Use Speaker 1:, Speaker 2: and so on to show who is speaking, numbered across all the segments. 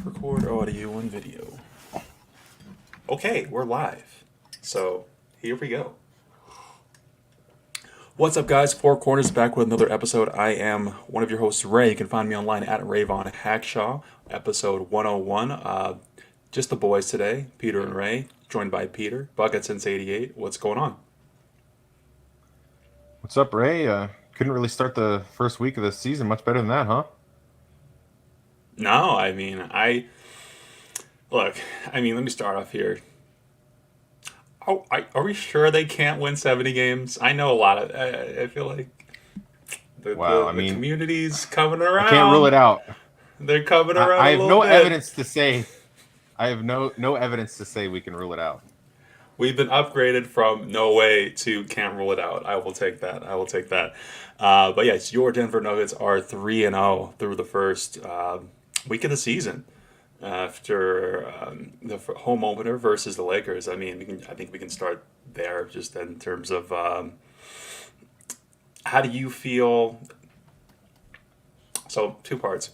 Speaker 1: Record audio and video. Okay, we're live. So here we go. What's up, guys? Four Corners back with another episode. I am one of your hosts, Ray. You can find me online at Rayvon Hackshaw, episode 101. Just the boys today, Peter and Ray, joined by Peter, Bucket since 88. What's going on?
Speaker 2: What's up, Ray? Couldn't really start the first week of the season much better than that, huh?
Speaker 1: No, look, let me start off here. Oh, are we sure they can't win 70 games? I know a lot of. I feel like the,
Speaker 2: Wow,
Speaker 1: the
Speaker 2: I
Speaker 1: the
Speaker 2: mean,
Speaker 1: community's coming
Speaker 2: I can't rule
Speaker 1: around.
Speaker 2: it out.
Speaker 1: They're coming
Speaker 2: I
Speaker 1: around a
Speaker 2: have
Speaker 1: little
Speaker 2: no
Speaker 1: bit.
Speaker 2: evidence to say. I have no evidence to say we can rule it out.
Speaker 1: We've been upgraded from no way to can't rule it out. I will take that. I will take that. But yes, your Denver Nuggets are 3-0 through the first week of the season after the home opener versus the Lakers. I think we can start there just in terms of how do you feel? So, two parts.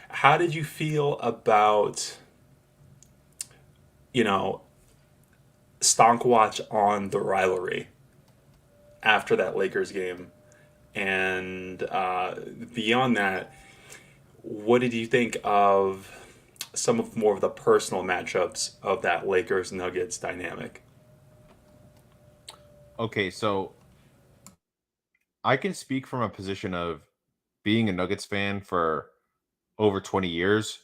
Speaker 1: How did you feel about, you know, stonk watch on the rivalry after that Lakers game? And beyond that, what did you think of some of more of the personal matchups of that Lakers Nuggets dynamic?
Speaker 2: Okay, so I can speak from a position of being a Nuggets fan for over 20 years,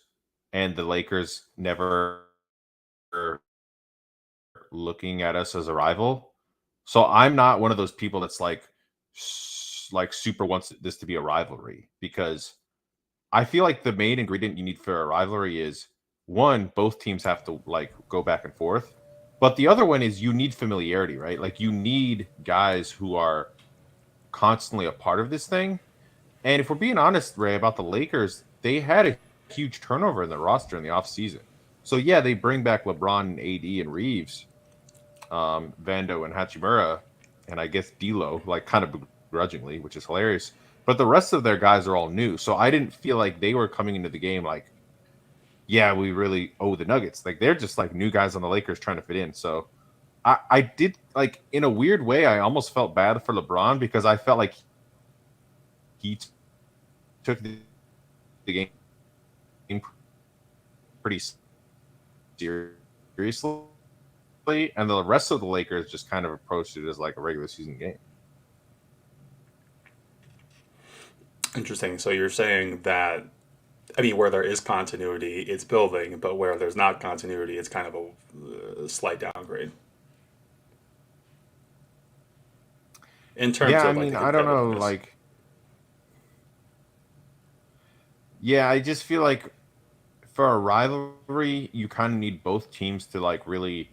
Speaker 2: and the Lakers never looking at us as a rival. So I'm not one of those people that's like super wants this to be a rivalry, because I feel like the main ingredient you need for a rivalry is, one, both teams have to like go back and forth. But the other one is you need familiarity, right? Like you need guys who are constantly a part of this thing. And if we're being honest, Ray, about the Lakers, they had a huge turnover in the roster in the offseason. So yeah, they bring back LeBron and AD and Reeves, Vando and Hachimura, and I guess D'Lo, like kind of begrudgingly, which is hilarious. But the rest of their guys are all new, so I didn't feel like they were coming into the game like, yeah, we really owe the Nuggets. Like they're just like new guys on the Lakers trying to fit in. So I did, like, in a weird way, I almost felt bad for LeBron because I felt like he took the game pretty seriously, and the rest of the Lakers just kind of approached it as like a regular season game.
Speaker 1: Interesting. So you're saying that, where there is continuity, it's building, but where there's not continuity, it's kind of a slight downgrade in terms
Speaker 2: Yeah, I
Speaker 1: of like
Speaker 2: mean,
Speaker 1: the
Speaker 2: I don't know,
Speaker 1: competitiveness.
Speaker 2: like, yeah, I just feel like for a rivalry, you kind of need both teams to like really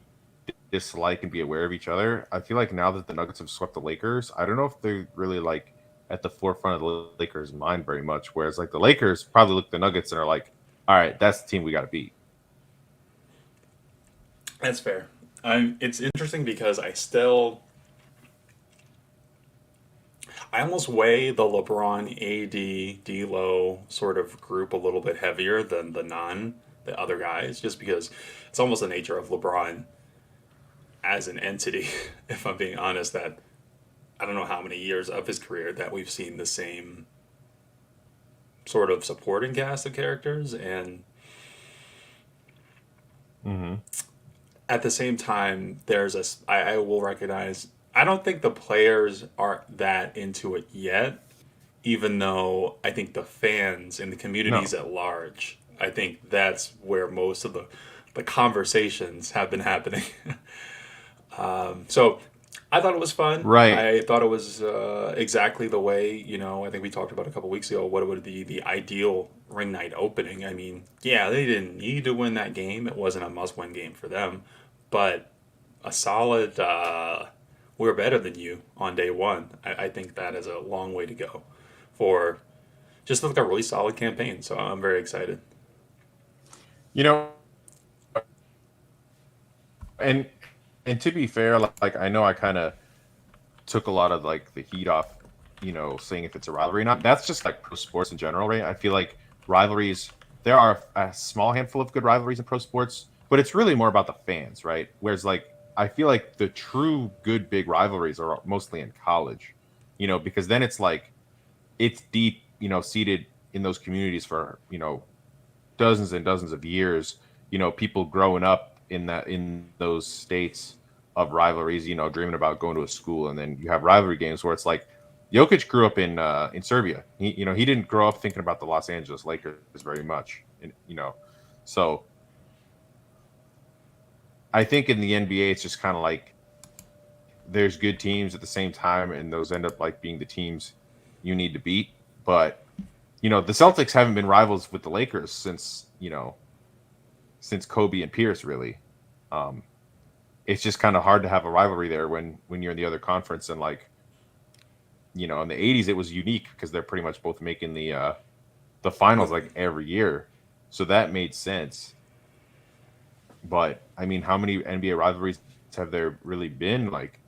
Speaker 2: dislike and be aware of each other. I feel like now that the Nuggets have swept the Lakers, I don't know if they're really like at the forefront of the Lakers' mind very much. Whereas like the Lakers probably look at the Nuggets and are like, all right, that's the team we got to beat.
Speaker 1: That's fair. It's interesting because I almost weigh the LeBron, AD, D'Lo sort of group a little bit heavier than the other guys, just because it's almost the nature of LeBron as an entity. If I'm being honest, that I don't know how many years of his career that we've seen the same sort of supporting cast of characters, and
Speaker 2: Mm-hmm.
Speaker 1: at the same time, I will recognize. I don't think the players are that into it yet, even though I think the fans and the communities
Speaker 2: No,
Speaker 1: at large, I think that's where most of the conversations have been happening. So I thought it was fun.
Speaker 2: right.
Speaker 1: I thought it was exactly the way, I think we talked about a couple weeks ago, what would be the ideal ring night opening. Yeah, they didn't need to win that game. It wasn't a must win game for them, but a solid, we're better than you on day one. I think that is a long way to go for just like a really solid campaign. So I'm very excited.
Speaker 2: You know, and and to be fair, like I know I kind of took a lot of like the heat off, saying if it's a rivalry or not. That's just like pro sports in general, right? I feel like rivalries there are a small handful of good rivalries in pro sports, but it's really more about the fans, right? Whereas like I feel like the true good big rivalries are mostly in college, because then it's like it's deep, seated in those communities for, dozens and dozens of years, people growing up in those states of rivalries, dreaming about going to a school, and then you have rivalry games where it's like Jokic grew up in Serbia. He didn't grow up thinking about the Los Angeles Lakers very much, and so I think in the NBA it's just kind of like there's good teams at the same time, and those end up like being the teams you need to beat. But the Celtics haven't been rivals with the Lakers since Kobe and Pierce, really. Um, it's just kind of hard to have a rivalry there when you're in the other conference, and like in the '80s it was unique because they're pretty much both making the finals like every year, so that made sense. But I mean, how many NBA rivalries have there really been? Like,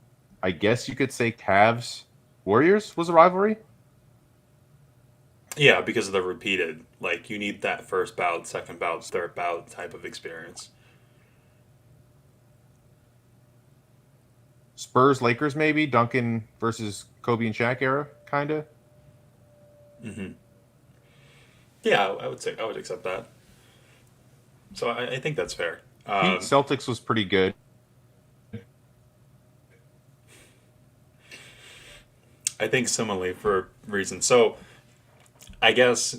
Speaker 2: I guess you could say Cavs Warriors was a rivalry.
Speaker 1: Yeah, because of the repeated, like you need that first bout, second bout, third bout type of experience.
Speaker 2: Spurs Lakers maybe Duncan versus Kobe and Shaq era kind of.
Speaker 1: Hmm. Yeah, I would say I would accept that. So I think that's fair.
Speaker 2: Heat Celtics was pretty good.
Speaker 1: I think similarly for reasons. So I guess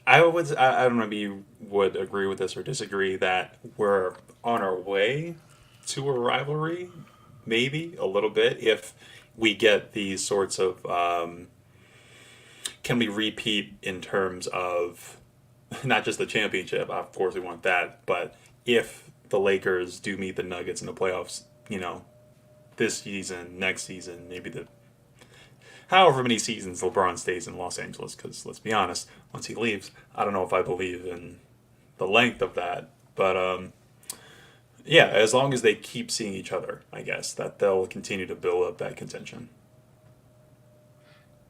Speaker 1: I don't know if you would agree with this or disagree that we're on our way to a rivalry, maybe a little bit if we get these sorts of can we repeat in terms of not just the championship, of course we want that, but if the Lakers do meet the Nuggets in the playoffs, this season, next season, maybe the however many seasons LeBron stays in Los Angeles, because let's be honest, once he leaves, I don't know if I believe in the length of that. But yeah, as long as they keep seeing each other, I guess that they'll continue to build up that contention.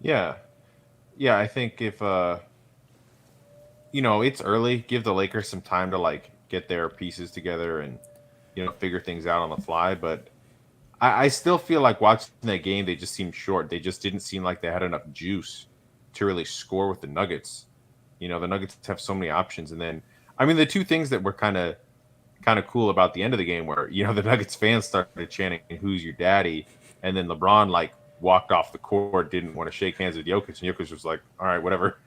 Speaker 2: Yeah, yeah. I think if it's early, give the Lakers some time to like get their pieces together and figure things out on the fly. But I still feel like watching that game, they just seemed short. They just didn't seem like they had enough juice to really score with the Nuggets. The Nuggets have so many options, and then I mean the two things that were kind of cool about the end of the game where the Nuggets fans started chanting "Who's your daddy?" and then LeBron like walked off the court, didn't want to shake hands with Jokic, and Jokic was like, "All right, whatever."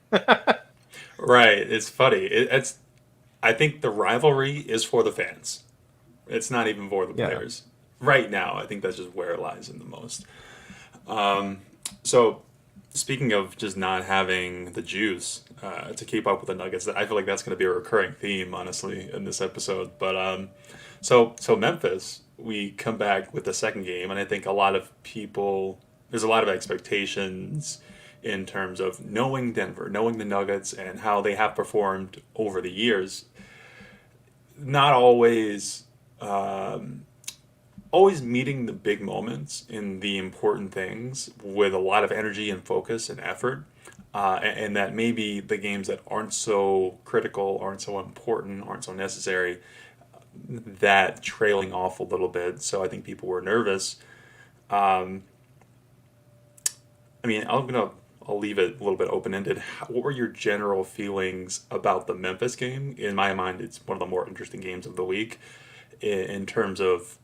Speaker 1: Right. It's funny. It's I think the rivalry is for the fans. It's not even for the
Speaker 2: Yeah,
Speaker 1: players. Right now, I think that's just where it lies in the most. So, speaking of just not having the juice to keep up with the Nuggets, I feel like that's going to be a recurring theme, honestly, in this episode. But so Memphis, we come back with the second game, and I think a lot of people, there's a lot of expectations in terms of knowing Denver, knowing the Nuggets, and how they have performed over the years. Not always meeting the big moments in the important things with a lot of energy and focus and effort. And that maybe the games that aren't so critical, aren't so important, aren't so necessary, that trailing off a little bit. So I think people were nervous. Um, I mean, I'll leave it a little bit open ended. What were your general feelings about the Memphis game? In my mind, it's one of the more interesting games of the week in terms of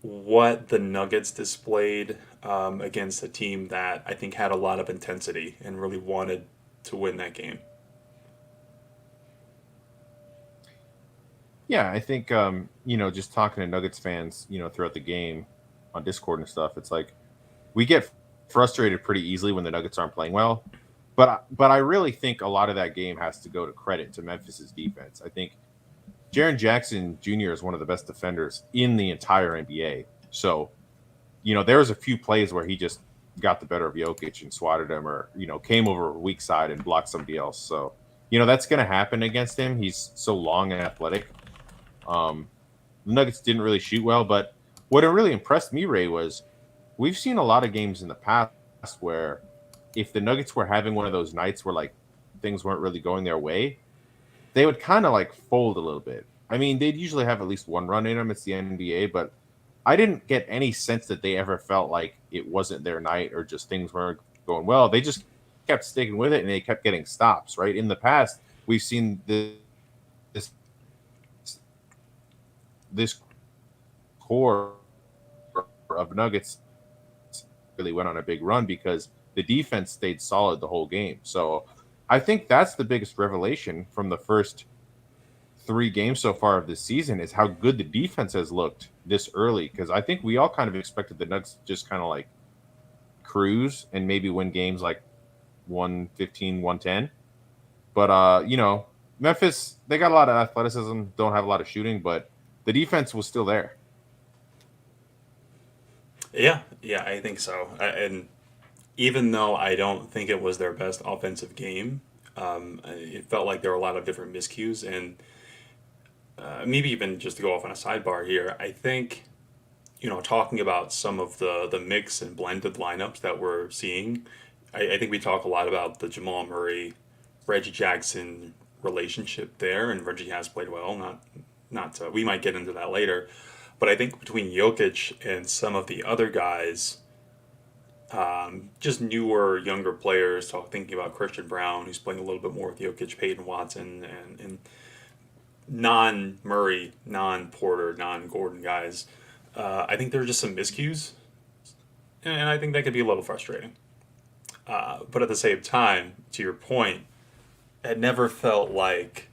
Speaker 1: what the Nuggets displayed against a team that I think had a lot of intensity and really wanted to win that game.
Speaker 2: yeah. I think just talking to Nuggets fans, throughout the game on Discord and stuff, it's like we get frustrated pretty easily when the Nuggets aren't playing well. But I really think a lot of that game has to go to credit to Memphis's defense. I think Jaren Jackson Jr. is one of the best defenders in the entire NBA. So, there was a few plays where he just got the better of Jokic and swatted him, or came over a weak side and blocked somebody else. So, that's going to happen against him. He's so long and athletic. Um, the Nuggets didn't really shoot well, but what really impressed me, Ray, was we've seen a lot of games in the past where if the Nuggets were having one of those nights where like things weren't really going their way, they would kind of like fold a little bit. I mean, they'd usually have at least one run in them. It's the NBA, but I didn't get any sense that they ever felt like it wasn't their night or just things weren't going well. They just kept sticking with it and they kept getting stops, right? In the past, we've seen this core of Nuggets really went on a big run because the defense stayed solid the whole game. So I think that's the biggest revelation from the first 3 games so far of this season is how good the defense has looked this early. Because I think we all kind of expected the Nuggets to just kind of like cruise and maybe win games like 115, 110. But Memphis, they got a lot of athleticism, don't have a lot of shooting, but the defense was still there.
Speaker 1: Yeah, yeah, I think so. And even though I don't think it was their best offensive game, it felt like there were a lot of different miscues. And maybe even just to go off on a sidebar here, I think, talking about some of the mix and blended lineups that we're seeing, I think we talk a lot about the Jamal Murray, Reggie Jackson relationship there, and Reggie has played well. We might get into that later, but I think between Jokic and some of the other guys, just newer, younger players, thinking about Christian Brown, who's playing a little bit more with Jokic, Peyton Watson, and non Murray, non Porter, non Gordon guys. I think there are just some miscues, and I think that could be a little frustrating. But at the same time, to your point, it never felt like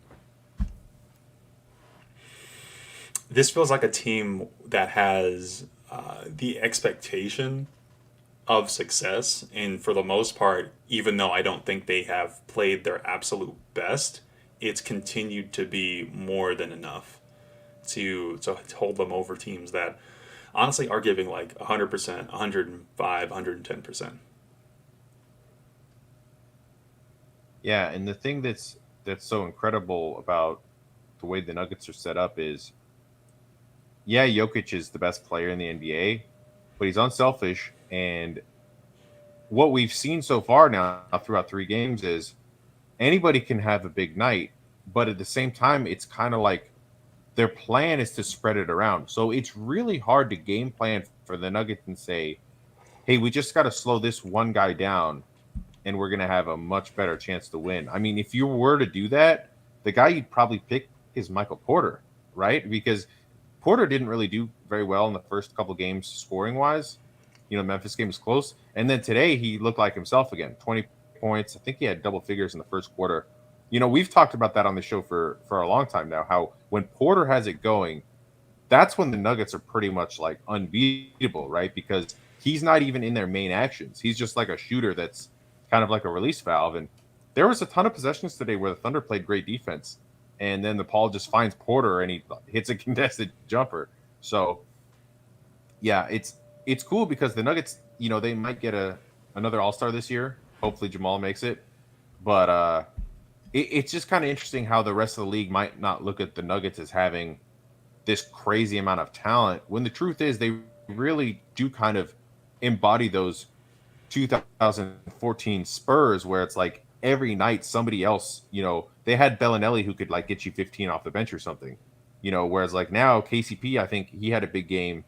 Speaker 1: this feels like a team that has the expectation of success. And for the most part, even though I don't think they have played their absolute best, it's continued to be more than enough to hold them over teams that honestly are giving like 100%, 105, 110%.
Speaker 2: Yeah, and the thing that's so incredible about the way the Nuggets are set up is, yeah, Jokic is the best player in the NBA, but he's unselfish. And what we've seen so far now throughout 3 games is anybody can have a big night, but at the same time, it's kind of like their plan is to spread it around. So it's really hard to game plan for the Nuggets and say, hey, we just got to slow this one guy down and we're going to have a much better chance to win. I mean, if you were to do that, the guy you'd probably pick is Michael Porter, right? Because Porter didn't really do very well in the first couple games scoring wise. Memphis game was close. And then today he looked like himself again. 20 points. I think he had double figures in the first quarter. We've talked about that on the show for a long time now, how when Porter has it going, that's when the Nuggets are pretty much like unbeatable, right? Because he's not even in their main actions. He's just like a shooter that's kind of like a release valve. And there was a ton of possessions today where the Thunder played great defense. And then the Paul just finds Porter and he hits a contested jumper. So yeah, it's cool because the Nuggets, they might get another All-Star this year. Hopefully Jamal makes it. But it's just kind of interesting how the rest of the league might not look at the Nuggets as having this crazy amount of talent when the truth is they really do kind of embody those 2014 Spurs where it's like every night somebody else, they had Bellinelli who could like get you 15 off the bench or something, whereas like now KCP, I think he had a big game,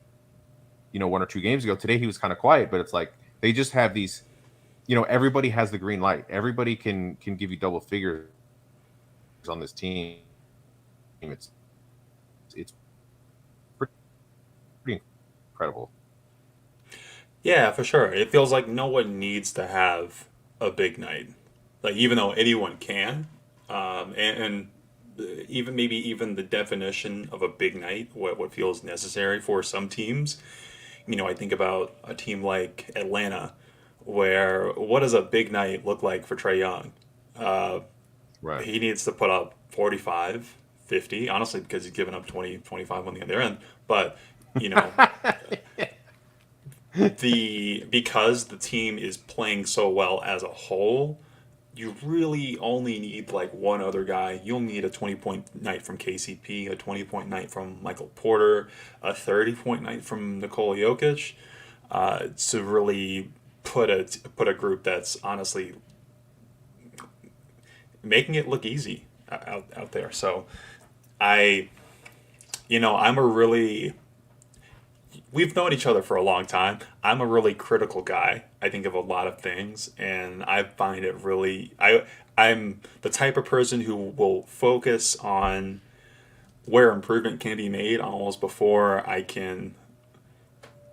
Speaker 2: 1 or 2 games ago. Today he was kind of quiet, but it's like they just have these, everybody has the green light. Everybody can give you double figures on this team. It's pretty incredible.
Speaker 1: Yeah, for sure. It feels like no one needs to have a big night. Like even though anyone can, and even maybe even the definition of a big night, what feels necessary for some teams. I think about a team like Atlanta, where what does a big night look like for Trey Young? Uh,
Speaker 2: Right.
Speaker 1: he needs to put up 45, 50. Honestly, because he's given up 20, 25 on the other end. But, you know, because the team is playing so well as a whole, you really only need like one other guy. You'll need a 20-point night from KCP, a 20-point night from Michael Porter, a 30-point night from Nikola Jokic to really put a group that's honestly making it look easy out there. So I, I'm a really we've known each other for a long time. I'm a really critical guy. I think of a lot of things, and I find it really I'm the type of person who will focus on where improvement can be made almost before I can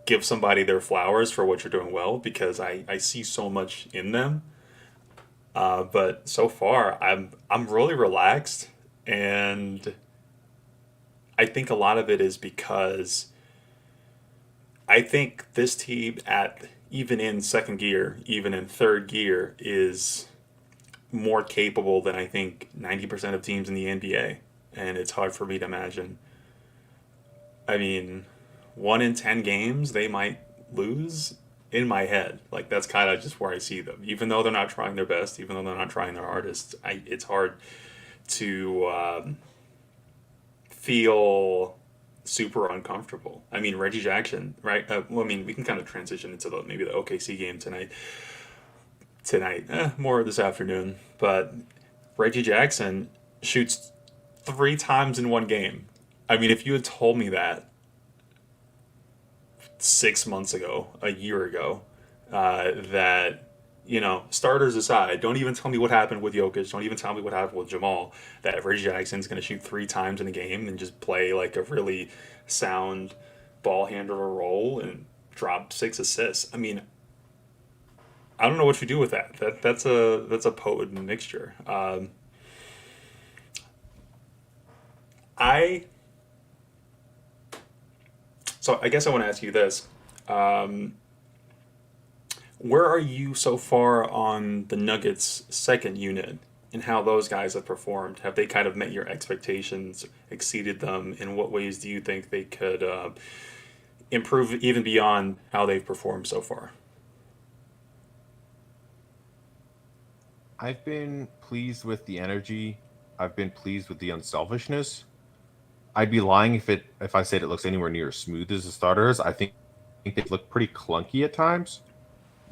Speaker 1: give somebody their flowers for what you're doing well because I see so much in them. But so far, I'm really relaxed, and I think a lot of it is because I think this team at even in second gear, even in third gear, is more capable than I think 90% of teams in the NBA. And it's hard for me to imagine. I mean, 1 in 10 games they might lose in my head. Like that's kind of just where I see them. Even though they're not trying their best, even though they're not trying their hardest, it's hard to feel super uncomfortable. I mean, Reggie Jackson, right? Well, I mean, we can kind of transition into maybe the OKC game tonight. More this afternoon. But Reggie Jackson shoots 3 times in one game. I mean, if you had told me that 6 months ago, a year ago, that starters aside, don't even tell me what happened with Jokic. Don't even tell me what happened with Jamal. That Reggie Jackson's going to shoot 3 times in a game and just play like a really sound ball handler role and drop 6 assists. I mean, I don't know what you do with that. That's a potent mixture. I so I guess I want to ask you this: where are you so far on the Nuggets' second unit, and how those guys have performed? Have they kind of met your expectations, exceeded them? In what ways do you think they could improve even beyond how they've performed so far?
Speaker 2: I've been pleased with the energy. I've been pleased with the unselfishness. I'd be lying if I said it looks anywhere near as smooth as the starters. I think they look pretty clunky at times,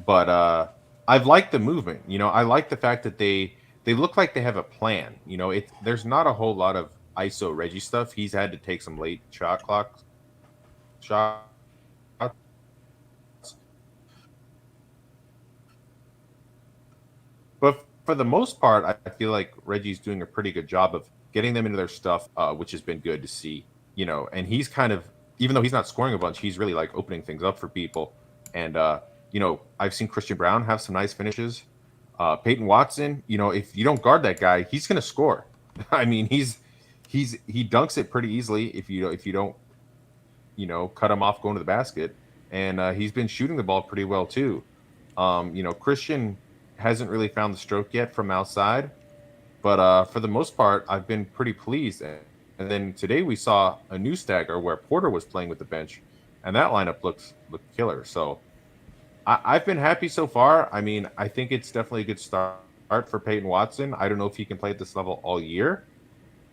Speaker 2: but I've liked the movement. I like the fact that they look like they have a plan. There's not a whole lot of ISO Reggie stuff. He's had to take some late shot clock shots, but for the most part, I feel like Reggie's doing a pretty good job of getting them into their stuff, which has been good to see. And he's kind of, even though he's not scoring a bunch, he's really like opening things up for people. And I've seen Christian Brown have some nice finishes. Peyton Watson, if you don't guard that guy, he's going to score. I mean, he dunks it pretty easily if you don't cut him off going to the basket, and he's been shooting the ball pretty well too. Christian hasn't really found the stroke yet from outside, but for the most part, I've been pretty pleased. And then today we saw a new stagger where Porter was playing with the bench, and that lineup looked killer. So I've been happy so far. I mean, I think it's definitely a good start for Peyton Watson. I don't know if he can play at this level all year,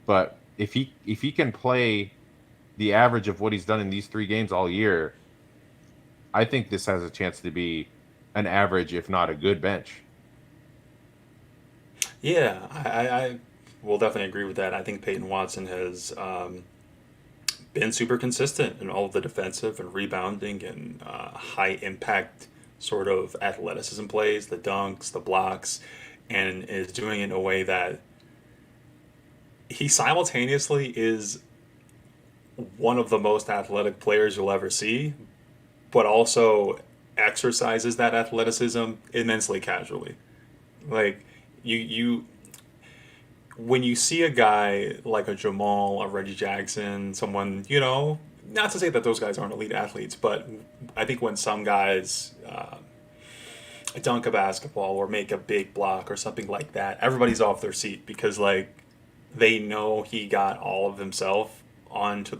Speaker 2: but if he can play the average of what he's done in these 3 games all year, I think this has a chance to be an average, if not a good bench.
Speaker 1: Yeah, I will definitely agree with that. I think Peyton Watson has been super consistent in all of the defensive and rebounding and high impact sort of athleticism plays, the dunks, the blocks, and is doing it in a way that he simultaneously is one of the most athletic players you'll ever see, but also exercises that athleticism immensely casually. Like you when you see a guy like a Jamal, a Reggie Jackson, someone, not to say that those guys aren't elite athletes, but I think when some guys dunk a basketball or make a big block or something like that, everybody's off their seat because, like, they know he got all of himself onto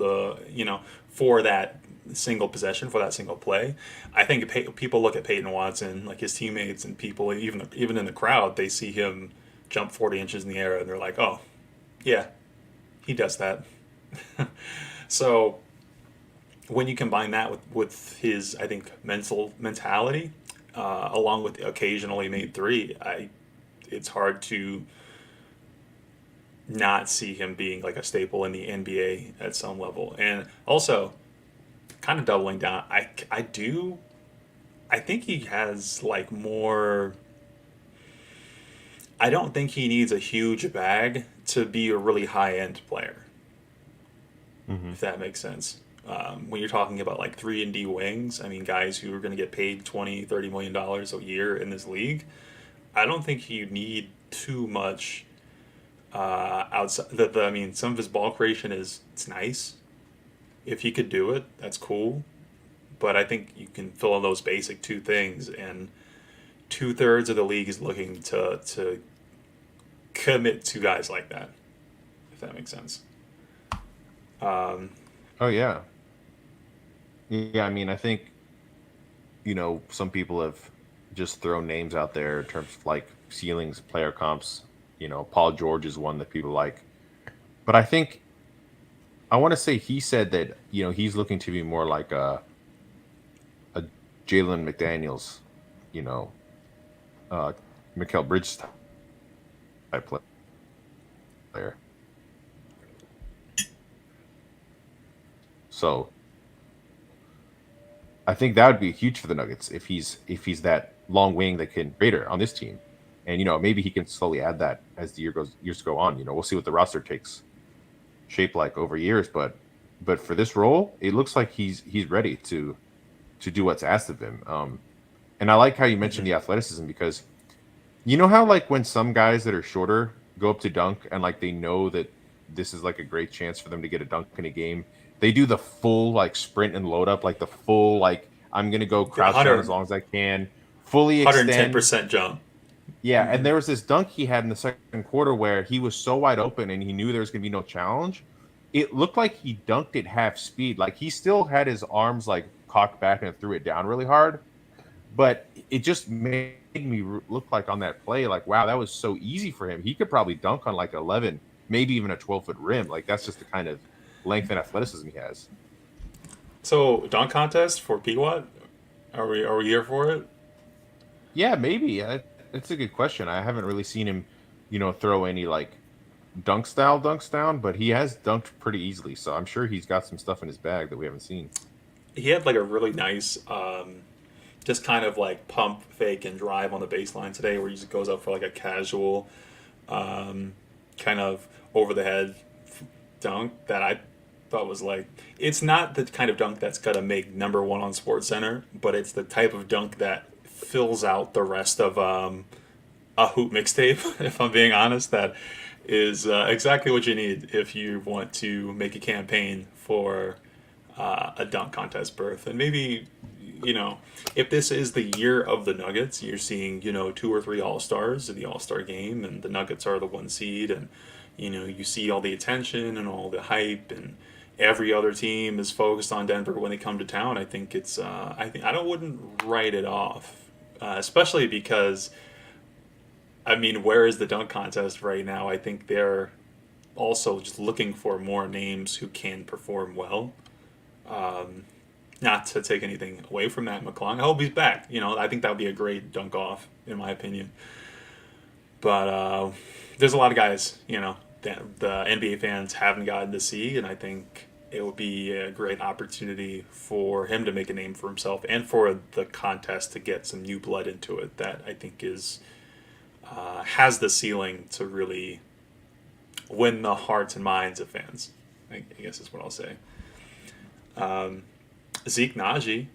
Speaker 1: for that single possession, for that single play. I think people look at Peyton Watson, like his teammates and people, even in the crowd, they see him jump 40 inches in the air and they're like, oh, yeah, he does that. So when you combine that with his, I think, mentality, along with occasionally made three. It's hard to not see him being like a staple in the NBA at some level. And also, kind of doubling down, I think he has like more. I don't think he needs a huge bag to be a really high end player,
Speaker 2: Hmm.
Speaker 1: if that makes sense. When you're talking about like 3 and D wings, I mean, guys who are going to get paid 20, $30 million a year in this league, I don't think you need too much outside. I mean, some of his ball creation is it's nice. If he could do it, that's cool. But I think you can fill in those basic two things, and 2/3 of the league is looking to commit to guys like that. If that makes sense. Um,
Speaker 2: Oh yeah, yeah. I mean, I think some people have just thrown names out there in terms of like ceilings, player comps. Paul George is one that people like, but I think I want to say he said that he's looking to be more like a Jalen McDaniels, you know, uh, Mikal Bridges type player. So I think that would be huge for the Nuggets if he's that long wing that can Raider on this team, and maybe he can slowly add that as the years go on. We'll see what the roster takes shape like over years, but for this role, it looks like he's ready to do what's asked of him. And I like how you mentioned
Speaker 1: mhm.
Speaker 2: the athleticism because you know how like when some guys that are shorter go up to dunk and like they know that this is like a great chance for them to get a dunk in a game, they do the full like sprint and load up, like the full like I'm gonna go
Speaker 1: The
Speaker 2: crouch down as
Speaker 1: 100,
Speaker 2: long as I can, fully extend.
Speaker 1: 110% jump.
Speaker 2: Yeah, and
Speaker 1: Hmm.
Speaker 2: there was this dunk he had in the second quarter where he was so wide open and he knew there was gonna be no challenge. It looked like he dunked at half speed. Like he still had his arms like cocked back and threw it down really hard, but it just made me look like on that play, like, wow, that was so easy for him. He could probably dunk on like 11, maybe even a 12-foot rim. Like, that's just the kind of length and athleticism he has.
Speaker 1: So dunk contest for Pequot? Are we here for it?
Speaker 2: Yeah, maybe. It's a good question. I haven't really seen him, throw any like dunk style dunks down, but he has dunked pretty easily. So I'm sure he's got some stuff in his bag that we haven't seen.
Speaker 1: He had like a really nice, just kind of like pump, fake, and drive on the baseline today, where he just goes up for like a casual, kind of over the head dunk that I thought was like it's not the kind of dunk that's gonna make number one on Sports Center, but it's the type of dunk that fills out the rest of a hoop mixtape. If I'm being honest, that is exactly what you need if you want to make a campaign for a dunk contest berth. And maybe, you know, if this is the year of the Nuggets, you're seeing, two or three All Stars in the All Star game, and the Nuggets are the 1 seed, and, you see all the attention and all the hype, and every other team is focused on Denver when they come to town. I think I don't wouldn't write it off, especially because, I mean, where is the dunk contest right now? I think they're also just looking for more names who can perform well. Um, Not to take anything away from Matt McClung. I hope he's back. I think that would be a great dunk off, in my opinion. But there's a lot of guys, that the NBA fans haven't gotten to see, and I think it would be a great opportunity for him to make a name for himself and for the contest to get some new blood into it that I think is has the ceiling to really win the hearts and minds of fans. I guess is what I'll say. Um, Zeke Naji,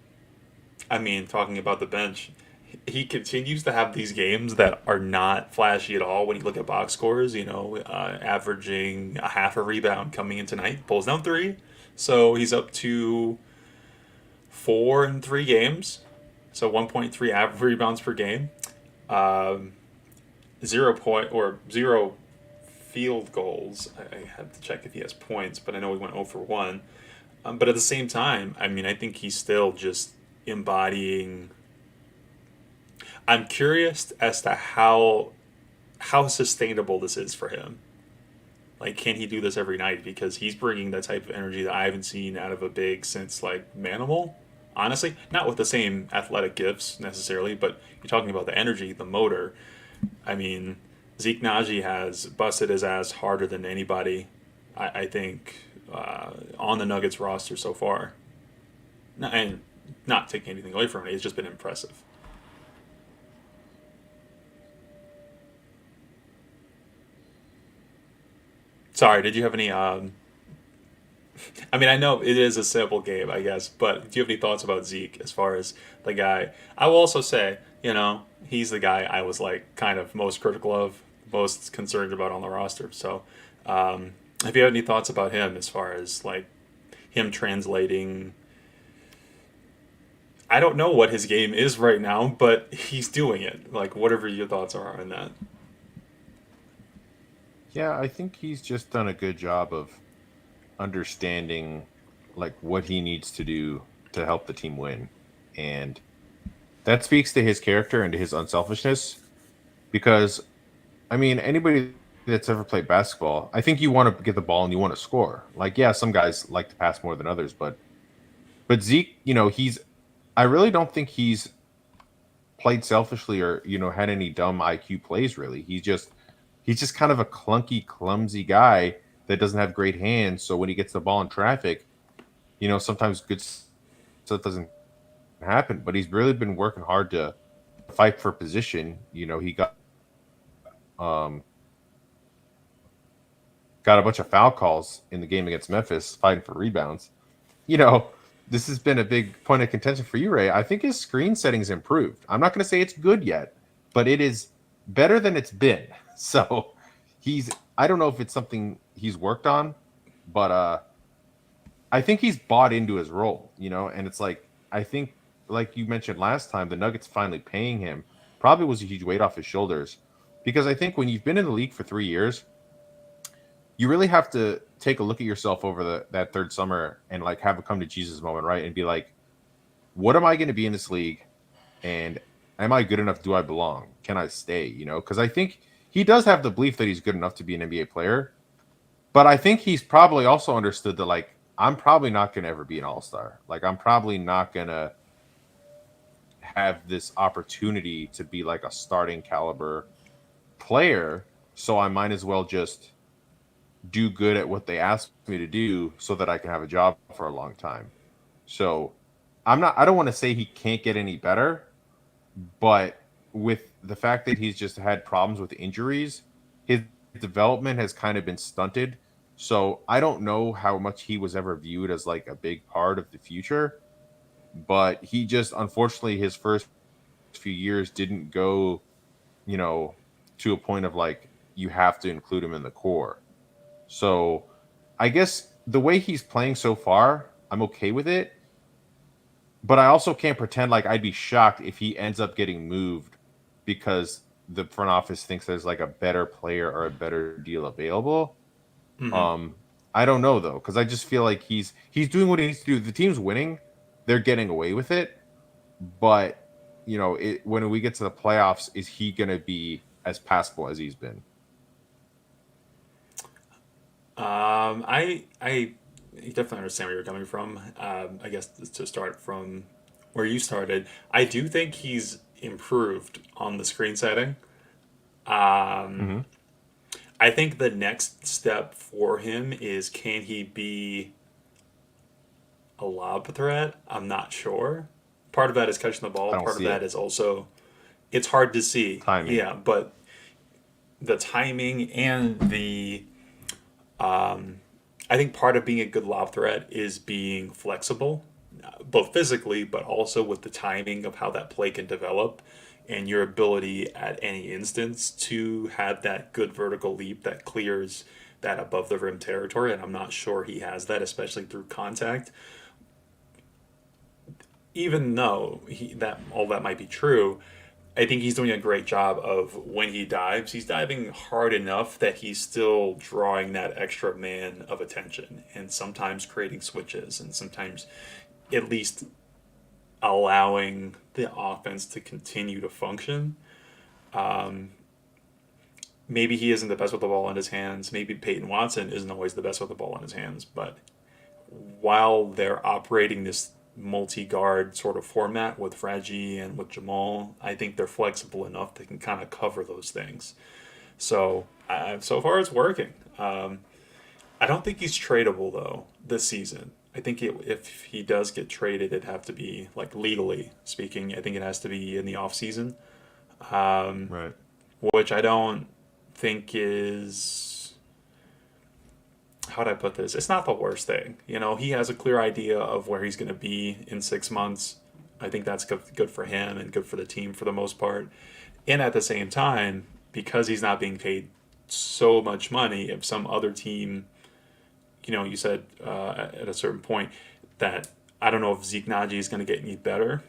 Speaker 1: I mean, talking about the bench, he continues to have these games that are not flashy at all when you look at box scores, averaging a half a rebound coming in tonight, pulls down three. So he's up to 4 in 3 games. So 1.3 average rebounds per game. Um, 0 point or zero field goals. I have to check if he has points, but I know he went 0 for 1. But at the same time, I mean, I think he's still just embodying. I'm curious as to how sustainable this is for him. Like, can he do this every night? Because he's bringing that type of energy that I haven't seen out of a big since like Manimal, honestly, not with the same athletic gifts necessarily, but you're talking about the energy, the motor. I mean, Zeke Naji has busted his ass harder than anybody, I think, on the Nuggets roster so far. And not taking anything away from it, it's just been impressive. Sorry, did you have any? I mean, I know it is a simple game, I guess, but do you have any thoughts about Zeke as far as the guy? I will also say, he's the guy I was like kind of most critical of, most concerned about on the roster. So, have you had any thoughts about him as far as like him translating? I don't know what his game is right now, but he's doing it. Like, whatever your thoughts are on that.
Speaker 2: Yeah, I think he's just done a good job of understanding like what he needs to do to help the team win. And that speaks to his character and to his unselfishness because I mean anybody that's ever played basketball, I think you want to get the ball and you want to score. Like yeah, some guys like to pass more than others, but Zeke, he's I really don't think he's played selfishly or had any dumb IQ plays really. He's just kind of a clunky, clumsy guy that doesn't have great hands. So when he gets the ball in traffic, sometimes good stuff doesn't happen. But he's really been working hard to fight for position. He um, got a bunch of foul calls in the game against Memphis, fighting for rebounds. You know, this has been a big point of contention for you, Ray. I think his screen settings improved. I'm not going to say it's good yet, but it is better than it's been. So I don't know if it's something he's worked on, but I think he's bought into his role, and it's like I think like you mentioned last time, the Nuggets finally paying him probably was a huge weight off his shoulders because I think when you've been in the league for 3 years, you really have to take a look at yourself over that third summer and like have a come to Jesus moment, right? And be like, what am I going to be in this league? And am I good enough? Do I belong? Can I stay? Because I think he does have the belief that he's good enough to be an NBA player. But I think he's probably also understood that, like, I'm probably not going to ever be an all star. Like, I'm probably not going to have this opportunity to be like a starting caliber player. So I might as well just do good at what they ask me to do so that I can have a job for a long time. So I don't want to say he can't get any better, but with the fact that he's just had problems with injuries, his development has kind of been stunted. So I don't know how much he was ever viewed as like a big part of the future, but he just unfortunately his first few years didn't go, you know, to a point of like you have to include him in the core. So I guess the way he's playing so far, I'm okay with it. But I also can't pretend like I'd be shocked if he ends up getting moved because the front office thinks there's like a better player or a better deal available.
Speaker 1: Mm-hmm.
Speaker 2: Um, I don't know though, because I just feel like he's doing what he needs to do. The team's winning, they're getting away with it. But when we get to the playoffs, is he going to be as passable as he's been?
Speaker 1: I definitely understand where you're coming from. I guess to start from where you started, I do think he's improved on the screen setting. Um,
Speaker 2: Hmm.
Speaker 1: I think the next step for him is can he be a lob threat? I'm not sure. Part of that is catching the ball.
Speaker 2: I don't
Speaker 1: Part of
Speaker 2: see
Speaker 1: that
Speaker 2: it.
Speaker 1: is also it's hard to see.
Speaker 2: Timing.
Speaker 1: Yeah, but the timing and the I think part of being a good lob threat is being flexible, both physically, but also with the timing of how that play can develop and your ability at any instance to have that good vertical leap that clears that above the rim territory. And I'm not sure he has that, especially through contact. Even though that all that might be true, I think he's doing a great job of when he dives, he's diving hard enough that he's still drawing that extra man of attention and sometimes creating switches and sometimes at least allowing the offense to continue to function. Maybe he isn't the best with the ball in his hands. Maybe Peyton Watson isn't always the best with the ball in his hands. But while they're operating multi-guard sort of format with Reggie and with Jamal. I think they're flexible enough they can kind of cover those things. So so far it's working. I don't think he's tradable though this season. I think if he does get traded, it'd have to be like legally speaking. I think it has to be in the off season,
Speaker 2: Right.
Speaker 1: which I don't think is how would I put this? It's not the worst thing. You know, he has a clear idea of where he's going to be in 6 months. I think that's good for him and good for the team for the most part. And at the same time, because he's not being paid so much money, if some other team, you know, you said at a certain point that I don't know if Zeke Naji is going to get any better.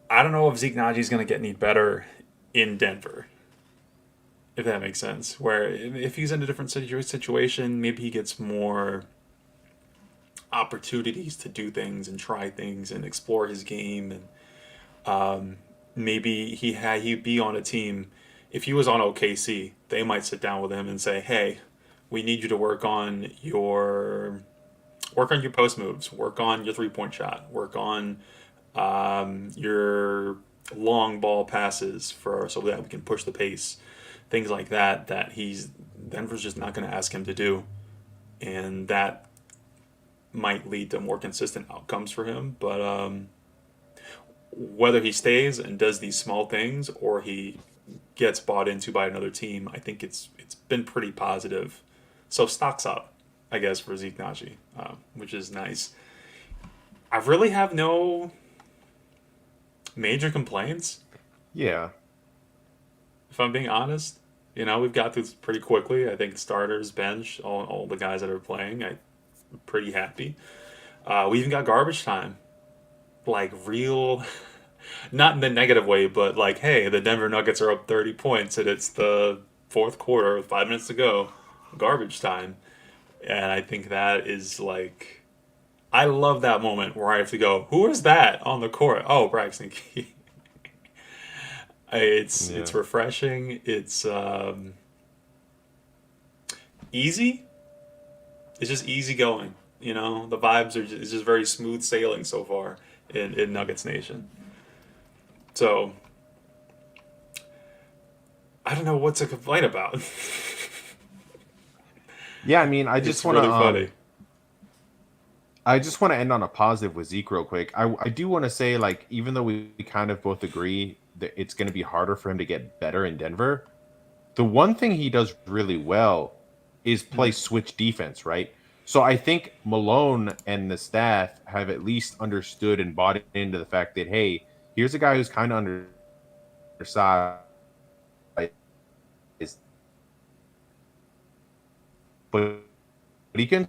Speaker 1: I don't know if Zeke Naji is going to get any better in Denver, if that makes sense. Where if he's in a different situation, maybe he gets more opportunities to do things and try things and explore his game, and maybe he'd be on a team. If he was on OKC, they might sit down with him and say, "Hey, we need you to work on your post moves, work on your 3 point shot, work on your long ball passes for so that we can push the pace, things like that." That he's Denver's just not going to ask him to do, and that might lead to more consistent outcomes for him. But whether he stays and does these small things or he gets bought into by another team, I think it's been pretty positive. So stocks up, I guess, for Zeke Naji, which is nice. I really have no major complaints,
Speaker 2: Yeah.
Speaker 1: if I'm being honest. You know, we've got through this pretty quickly. I think starters, bench, all the guys that are playing, I'm pretty happy. We even got garbage time. Like, real, not in the negative way, but like, hey, the Denver Nuggets are up 30 points and it's the fourth quarter with 5 minutes to go. Garbage time. And I think that is like, I love that moment where I have to go, who is that on the court? Oh, Braxton Key.
Speaker 2: Yeah.
Speaker 1: It's refreshing. It's easy. It's just easy going. You know, the vibes are just, it's just very smooth sailing so far in Nuggets Nation. So I don't know what to complain about.
Speaker 2: Yeah, I mean,
Speaker 1: It's really funny.
Speaker 2: I just want to end on a positive with Zeke real quick. I do want to say, like, even though we kind of both agree that it's going to be harder for him to get better in Denver, the one thing he does really well is play
Speaker 1: Mhm.
Speaker 2: switch defense, right? So I think Malone and the staff have at least understood and bought into the fact that, hey, here's a guy who's kind of undersized, but he can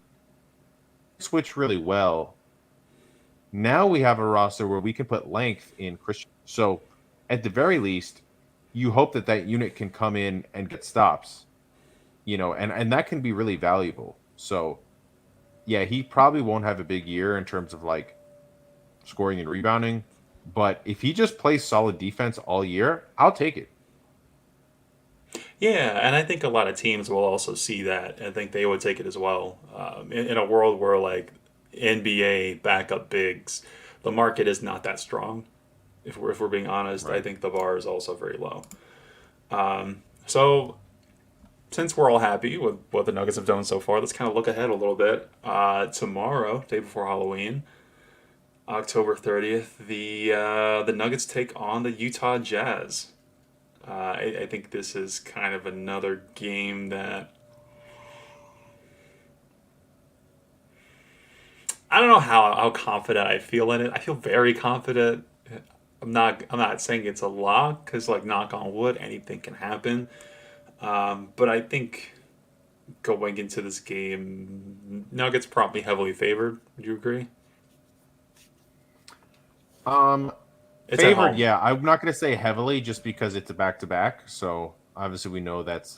Speaker 2: switch really well. Now we have a roster where we can put length in Christian. So at the very least, you hope that that unit can come in and get stops, you know, and that can be really valuable. So yeah, he probably won't have a big year in terms of like scoring and rebounding, but if he just plays solid defense all year, I'll take it.
Speaker 1: Yeah, and I think a lot of teams will also see that. I think they would take it as well. In a world where like NBA backup bigs, the market is not that strong. If we're being honest, I
Speaker 2: Right.
Speaker 1: think the bar is also very low. So since we're all happy with what the Nuggets have done so far, let's kind of look ahead a little bit. Tomorrow, day before Halloween, October 30th, the Nuggets take on the Utah Jazz. I think this is kind of another game that I don't know how confident I feel in it. I feel very confident. I'm not saying it's a lock because like knock on wood, anything can happen. But I think going into this game, Nuggets probably heavily favored. Would you agree?
Speaker 2: Um,
Speaker 1: It's at
Speaker 2: Favored,
Speaker 1: home.
Speaker 2: yeah. I'm not going to say heavily just because it's a back to back. So obviously we know that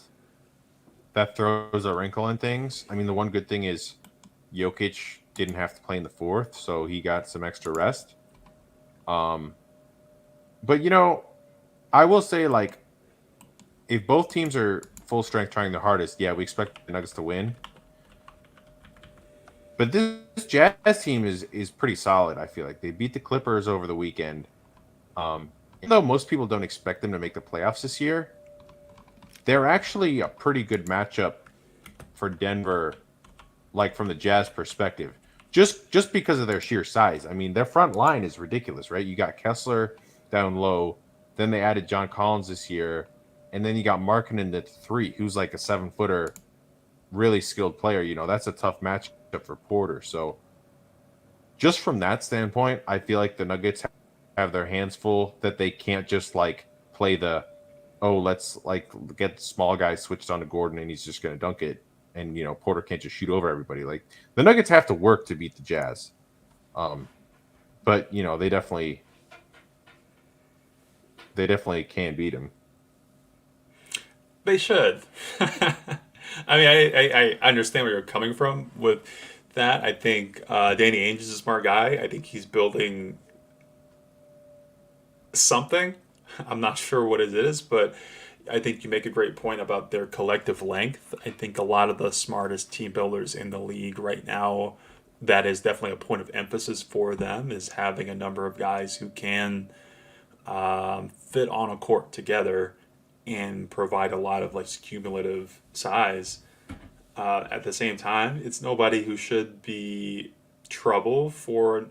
Speaker 2: throws a wrinkle in things. I mean, the one good thing is Jokic didn't have to play in the fourth, so he got some extra rest. Um, but you know, I will say like if both teams are full strength trying their hardest, yeah, we expect the Nuggets to win. But this Jazz team is pretty solid. I feel like they beat the Clippers over the weekend. Even though most people don't expect them to make the playoffs this year, they're actually a pretty good matchup for Denver, like from the Jazz perspective. Just because of their sheer size. I mean, their front line is ridiculous, right? You got Kessler down low, then they added John Collins this year, and then you got Markkinen at three, who's like a 7 footer, really skilled player. That's a tough matchup for Porter. So just from that standpoint, I feel like the Nuggets have their hands full that they can't just like play the let's like get the small guy switched on to Gordon and he's just going to dunk it, and Porter can't just shoot over everybody. Like the Nuggets have to work to beat the Jazz, um, but they definitely can beat them.
Speaker 1: They should. I mean, I understand where you're coming from with that. I think Danny Ainge is a smart guy. I think he's building something. I'm not sure what it is, but I think you make a great point about their collective length. I think a lot of the smartest team builders in the league right now, that is definitely a point of emphasis for them, is having a number of guys who can fit on a court together and provide a lot of like cumulative size. At the same time, it's nobody who should be trouble for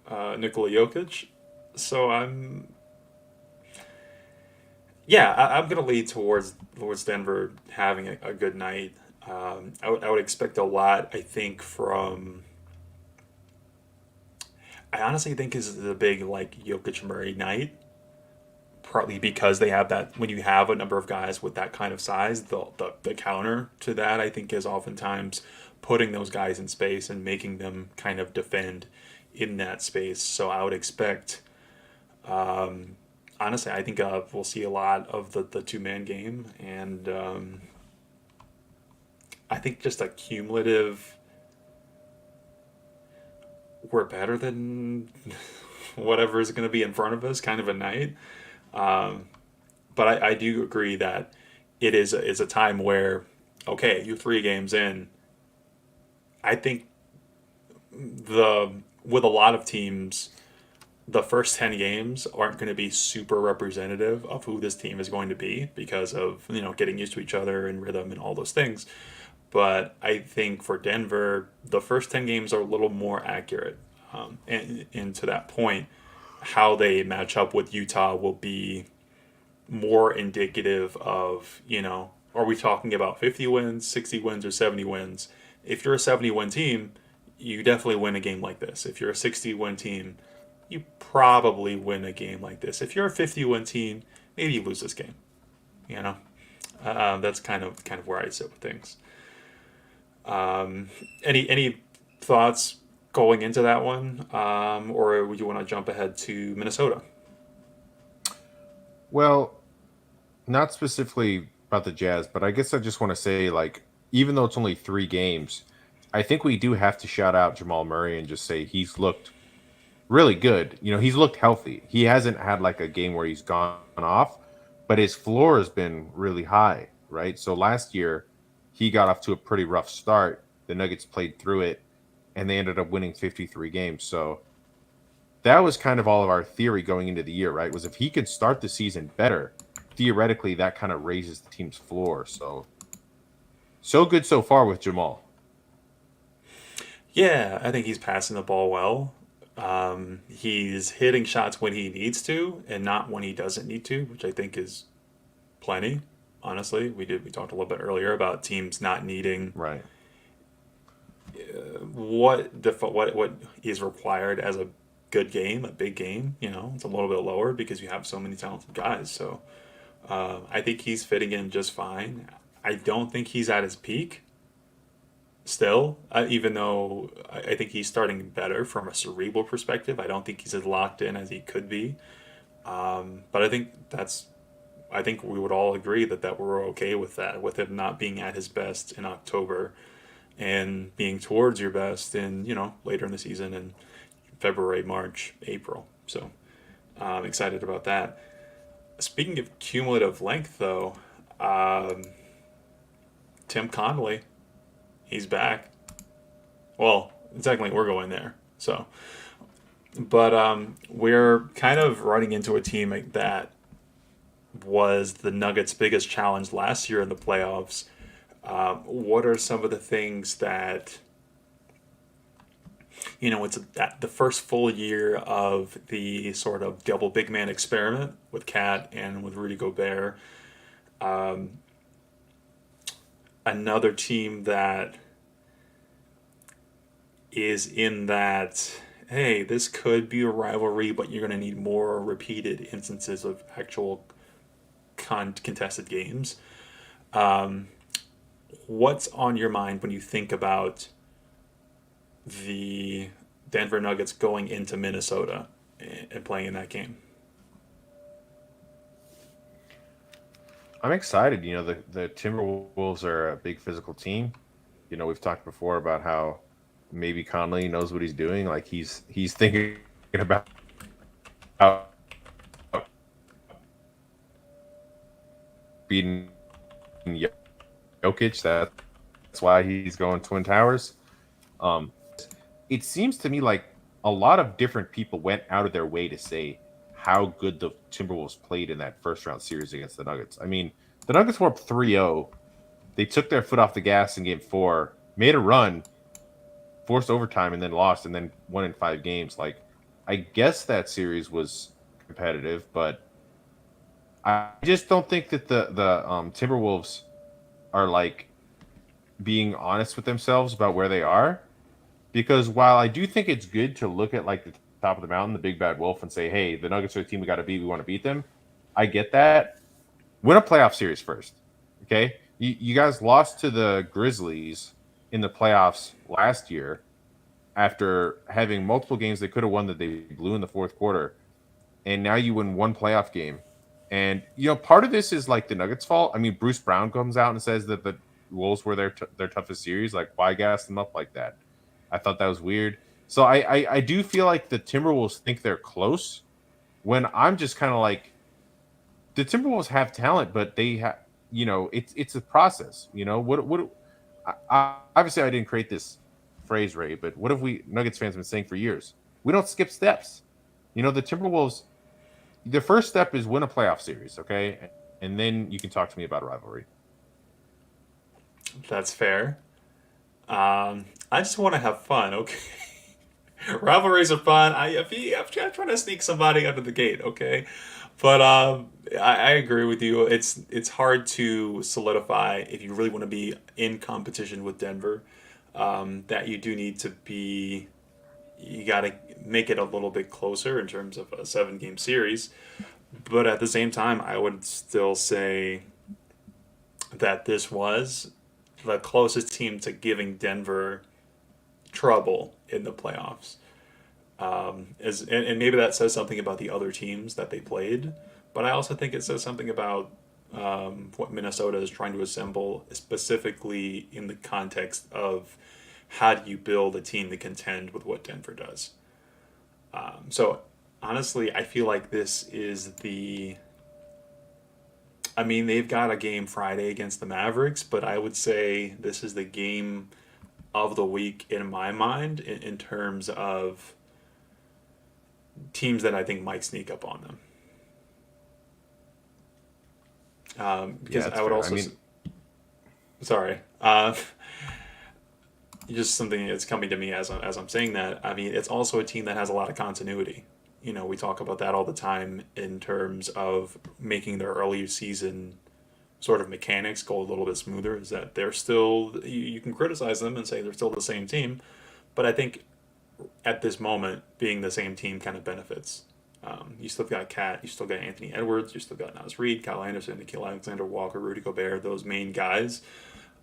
Speaker 1: Nikola Jokic. So I'm gonna lead towards Denver having a good night. I would expect a lot. I honestly think this is a big like Jokic Murray night, partly because they have that. When you have a number of guys with that kind of size, the counter to that I think is oftentimes putting those guys in space and making them kind of defend in that space. So I would expect, honestly, I think we'll see a lot of the two-man game, and I think just a cumulative, we're better than whatever is going to be in front of us kind of a night. Um, but I do agree that is a time where, okay, you're 3 games in. I think the with a lot of teams, the first 10 games aren't going to be super representative of who this team is going to be because of getting used to each other and rhythm and all those things. But I think for Denver, the first 10 games are a little more accurate. And to that point, how they match up with Utah will be more indicative of, are we talking about 50 wins, 60 wins, or 70 wins? If you're a 70-win team, you definitely win a game like this. If you're a 60-win team, you probably win a game like this. If you're a 50-win team, maybe you lose this game. You know, that's kind of where I sit with things. Any thoughts going into that one, or would you want to jump ahead to Minnesota?
Speaker 2: Well, not specifically about the Jazz, but I guess I just want to say, like, even though it's only 3 games, I think we do have to shout out Jamal Murray and just say he's looked really good. He's looked healthy. He hasn't had like a game where he's gone off, but his floor has been really high, right? So last year, he got off to a pretty rough start. The Nuggets played through it, and they ended up winning 53 games. So that was kind of all of our theory going into the year, right? Was if he could start the season better, theoretically, that kind of raises the team's floor. So good so far with Jamal.
Speaker 1: Yeah, I think he's passing the ball well. He's hitting shots when he needs to and not when he doesn't need to, which I think is plenty. Honestly, we talked a little bit earlier about teams not needing
Speaker 2: Right.
Speaker 1: what is required as a good game, a big game. It's a little bit lower because you have so many talented guys. So I think he's fitting in just fine. I don't think he's at his peak still, even though I think he's starting better from a cerebral perspective. I don't think he's as locked in as he could be. But I think we would all agree that we're okay with that, with him not being at his best in October and being towards your best in later in the season in February, March, April. So I'm excited about that. Speaking of cumulative length, though, um, Tim Connolly, he's back. Well, technically, we're going there. So, but we're kind of running into a team that was the Nuggets' biggest challenge last year in the playoffs. What are some of the things that it's that the first full year of the sort of double big man experiment with Cat and with Rudy Gobert. Another team that is in that, hey, this could be a rivalry, but you're going to need more repeated instances of actual contested games. What's on your mind when you think about the Denver Nuggets going into Minnesota and playing in that game?
Speaker 2: I'm excited. The Timberwolves are a big physical team. We've talked before about how maybe Conley knows what he's doing. Like he's thinking about beating Jokic. That's why he's going Twin Towers. Um, it seems to me like a lot of different people went out of their way to say how good the Timberwolves played in that first round series against the Nuggets. I mean, the Nuggets were up 3-0. They took their foot off the gas in game 4, made a run, forced overtime, and then lost, and then won in 5 games. Like, I guess that series was competitive, but I just don't think that the Timberwolves are like being honest with themselves about where they are. Because while I do think it's good to look at like the top of the mountain, the big bad wolf, and say, "Hey, the Nuggets are the team we got to beat. We want to beat them." I get that. Win a playoff series first, okay? You guys lost to the Grizzlies in the playoffs last year after having multiple games they could have won that they blew in the fourth quarter, and now you win one playoff game. And part of this is like the Nuggets' fault. I mean, Bruce Brown comes out and says that the Wolves were their toughest series. Like, why gas them up like that? I thought that was weird. So I do feel like the Timberwolves think they're close when I'm just kind of like the Timberwolves have talent, but they have it's a process. What obviously I didn't create this phrase, Ray, but what have we Nuggets fans been saying for years? We don't skip steps. The Timberwolves. The first step is win a playoff series, okay, and then you can talk to me about a rivalry.
Speaker 1: That's fair. I just want to have fun, okay? Rivalries are fun. I'm trying to sneak somebody under the gate, okay? But I agree with you. It's hard to solidify if you really want to be in competition with Denver. That you do need to be. You got to make it a little bit closer in terms of a 7 game series. But at the same time, I would still say that this was the closest team to giving Denver trouble in the playoffs. And maybe that says something about the other teams that they played, but I also think it says something about what Minnesota is trying to assemble, specifically in the context of how do you build a team to contend with what Denver does. So honestly, I feel like this is the. I mean, they've got a game Friday against the Mavericks, but I would say this is the game of the week in my mind in terms of teams that I think might sneak up on them.
Speaker 2: Yeah,
Speaker 1: Because
Speaker 2: that's
Speaker 1: I would
Speaker 2: fair. I
Speaker 1: also,
Speaker 2: mean,
Speaker 1: sorry, just something that's coming to me as I'm saying that. I mean, it's also a team that has a lot of continuity. We talk about that all the time in terms of making their early season sort of mechanics go a little bit smoother. Is that they're still you can criticize them and say they're still the same team, but I think at this moment being the same team kind of benefits. You still got Cat, you still got Anthony Edwards, you still got Nas Reed, Kyle Anderson, Nikhil Alexander Walker, Rudy Gobert, those main guys.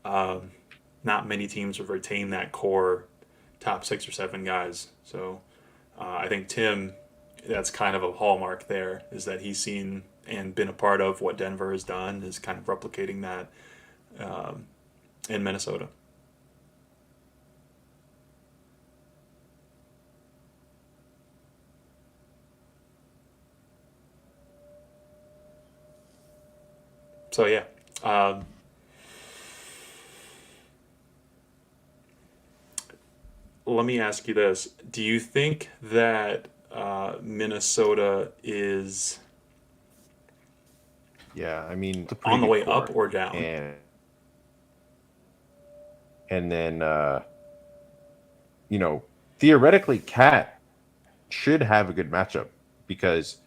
Speaker 1: Not many teams have retained that core top 6 or 7 guys. So I think Tim, that's kind of a hallmark there, is that he's seen and been a part of what Denver has done, is kind of replicating that in Minnesota. So yeah, um, let me ask you this: do you think that Minnesota is
Speaker 2: Yeah, I mean, it's a pretty
Speaker 1: on the
Speaker 2: good
Speaker 1: way up
Speaker 2: core,
Speaker 1: or down?
Speaker 2: and then you know, theoretically, Cat should have a good matchup because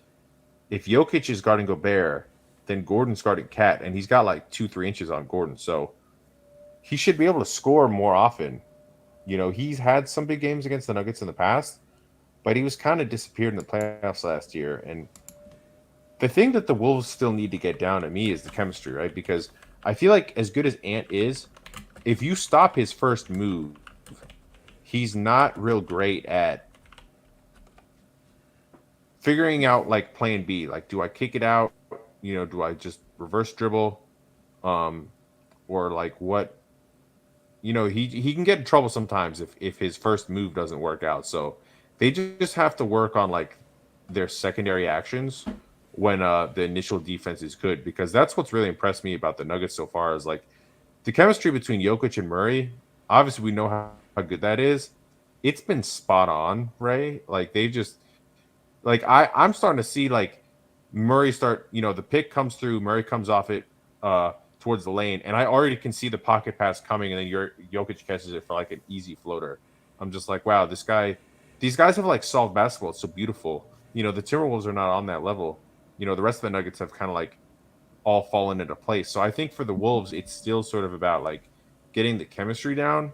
Speaker 2: if Jokic is guarding Gobert, then Gordon's guarding Cat, and he's got like 2-3 inches on Gordon, so he should be able to score more often. He's had some big games against the Nuggets in the past, but he was kind of disappeared in the playoffs last year. And the thing that the Wolves still need to get down to me is the chemistry, right? Because I feel like as good as Ant is, if you stop his first move, he's not real great at figuring out like plan B. Like, do I kick it out? Do I just reverse dribble? Um, or like what? He can get in trouble sometimes if his first move doesn't work out. So they just have to work on like their secondary actions when the initial defense is good, because that's what's really impressed me about the Nuggets so far is like the chemistry between Jokic and Murray. Obviously, we know how good that is. It's been spot on, right? Like they just like I'm starting to see like Murray start, the pick comes through, Murray comes off it towards the lane, and I already can see the pocket pass coming, and then your Jokic catches it for like an easy floater. I'm just like, wow, these guys have like solved basketball. It's so beautiful. The Timberwolves are not on that level. The rest of the Nuggets have kind of like all fallen into place. So I think for the Wolves, it's still sort of about like getting the chemistry down,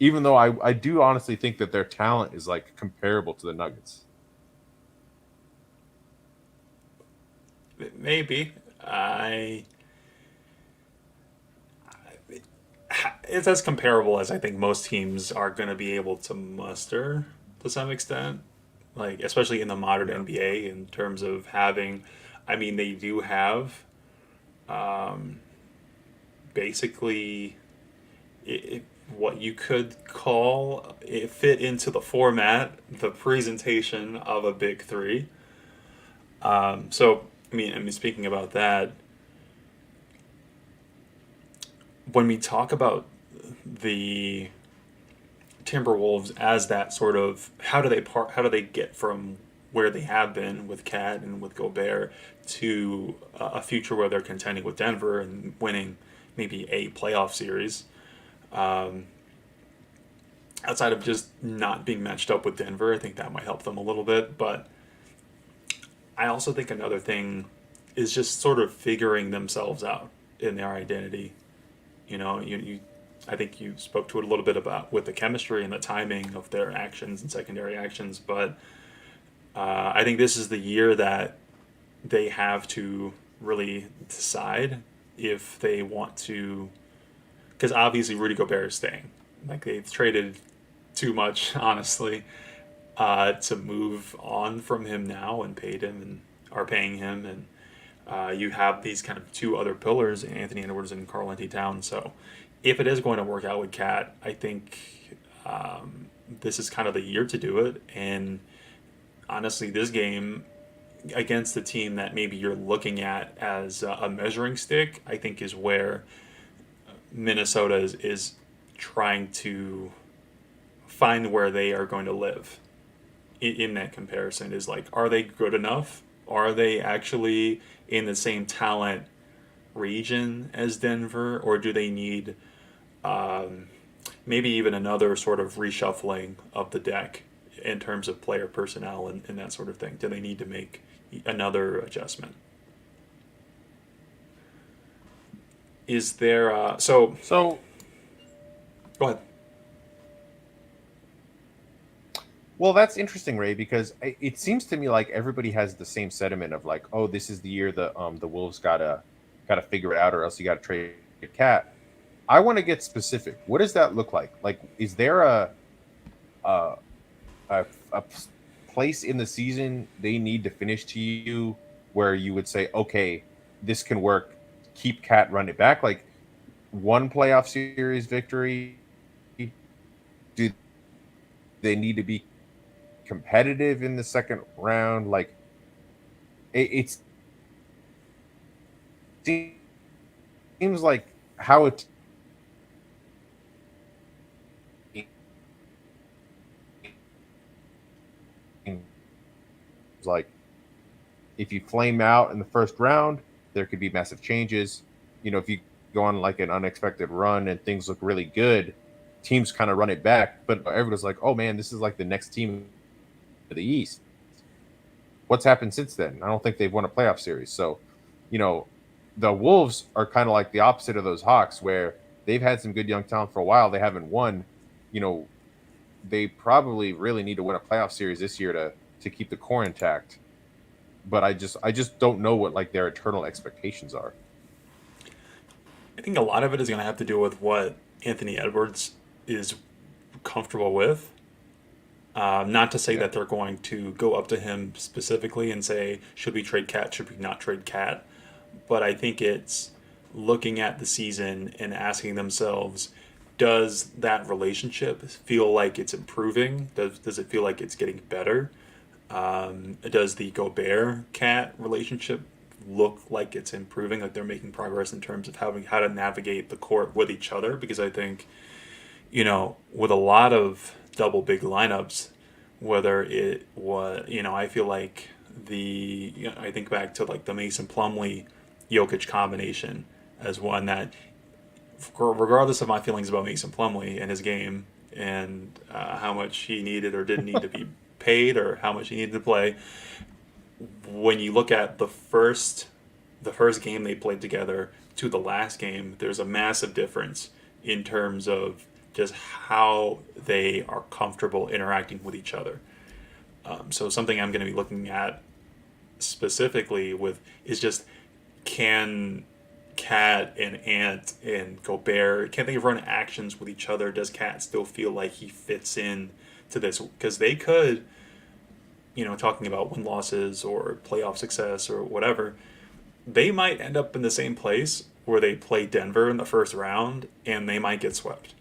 Speaker 2: even though I do honestly think that their talent is like comparable to the Nuggets.
Speaker 1: Maybe. I it's as comparable as I think most teams are going to be able to muster to some extent, like especially in the modern
Speaker 2: Yeah.
Speaker 1: NBA in terms of having. I mean, they do have basically what you could call it fit into the format, the presentation of a big three. So I mean, speaking about that, when we talk about the Timberwolves as that sort of how do they get from where they have been with Cat and with Gobert to a future where they're contending with Denver and winning maybe a playoff series, outside of just not being matched up with Denver. I think that might help them a little bit, but I also think another thing is just sort of figuring themselves out in their identity. You I think you spoke to it a little bit about with the chemistry and the timing of their actions and secondary actions, but I think this is the year that they have to really decide if they want to, because obviously Rudy Gobert is staying. Like they've traded too much, honestly, to move on from him now and paid him and are paying him, and you have these kind of two other pillars, Anthony Edwards and Karl Anthony Towns. So if it is going to work out with Cat, I think this is kind of the year to do it. And honestly, this game against the team that maybe you're looking at as a measuring stick, I think is where Minnesota is trying to find where they are going to live in that comparison. Is like, are they good enough? Are they actually in the same talent region as Denver, or do they need maybe even another sort of reshuffling of the deck in terms of player personnel and that sort of thing? Do they need to make another adjustment? Is there
Speaker 2: So,
Speaker 1: go ahead.
Speaker 2: well, that's interesting, Ray, because it seems to me like everybody has the same sentiment of like, oh, this is the year the Wolves gotta figure it out, or else you gotta trade Cat. I want to get specific. What does that look like? Like, is there a, a place in the season they need to finish to you where you would say, okay, this can work. Keep Cat, run it back. Like one playoff series victory. Do they need to be competitive in the second round? Like it seems like how it like if you flame out in the first round, there could be massive changes. If you go on like an unexpected run and things look really good, teams kind of run it back. But everybody's like, oh man, this is like the next team of the East. What's happened since then? I don't think they've won a playoff series. So, you know, the Wolves are kind of like the opposite of those Hawks, where they've had some good young talent for a while. They haven't won. You know, they probably really need to win a playoff series this year to keep the core intact. But I just don't know what like their eternal expectations are.
Speaker 1: I think a lot of it is going to have to do with what Anthony Edwards is comfortable with. Not to say
Speaker 2: Yeah.
Speaker 1: that they're going to go up to him specifically and say, should we trade Cat? Should we not trade Cat? But I think it's looking at the season and asking themselves, does that relationship feel like it's improving? Does it feel like it's getting better? Does the Gobert Cat relationship look like it's improving? Like they're making progress in terms of how to navigate the court with each other? Because I think with a lot of double big lineups, whether it was, I feel like I think back to like the Mason Plumlee Jokic combination as one that, regardless of my feelings about Mason Plumlee and his game and how much he needed or didn't need to be paid or how much he needed to play, when you look at the first game they played together to the last game, there's a massive difference in terms of just how they are comfortable interacting with each other. So something I'm going to be looking at specifically with is just, can Cat and Ant and Gobert, can they run actions with each other? Does Cat still feel like he fits in to this? Because they could, talking about win losses or playoff success or whatever, they might end up in the same place where they play Denver in the first round and they might get swept.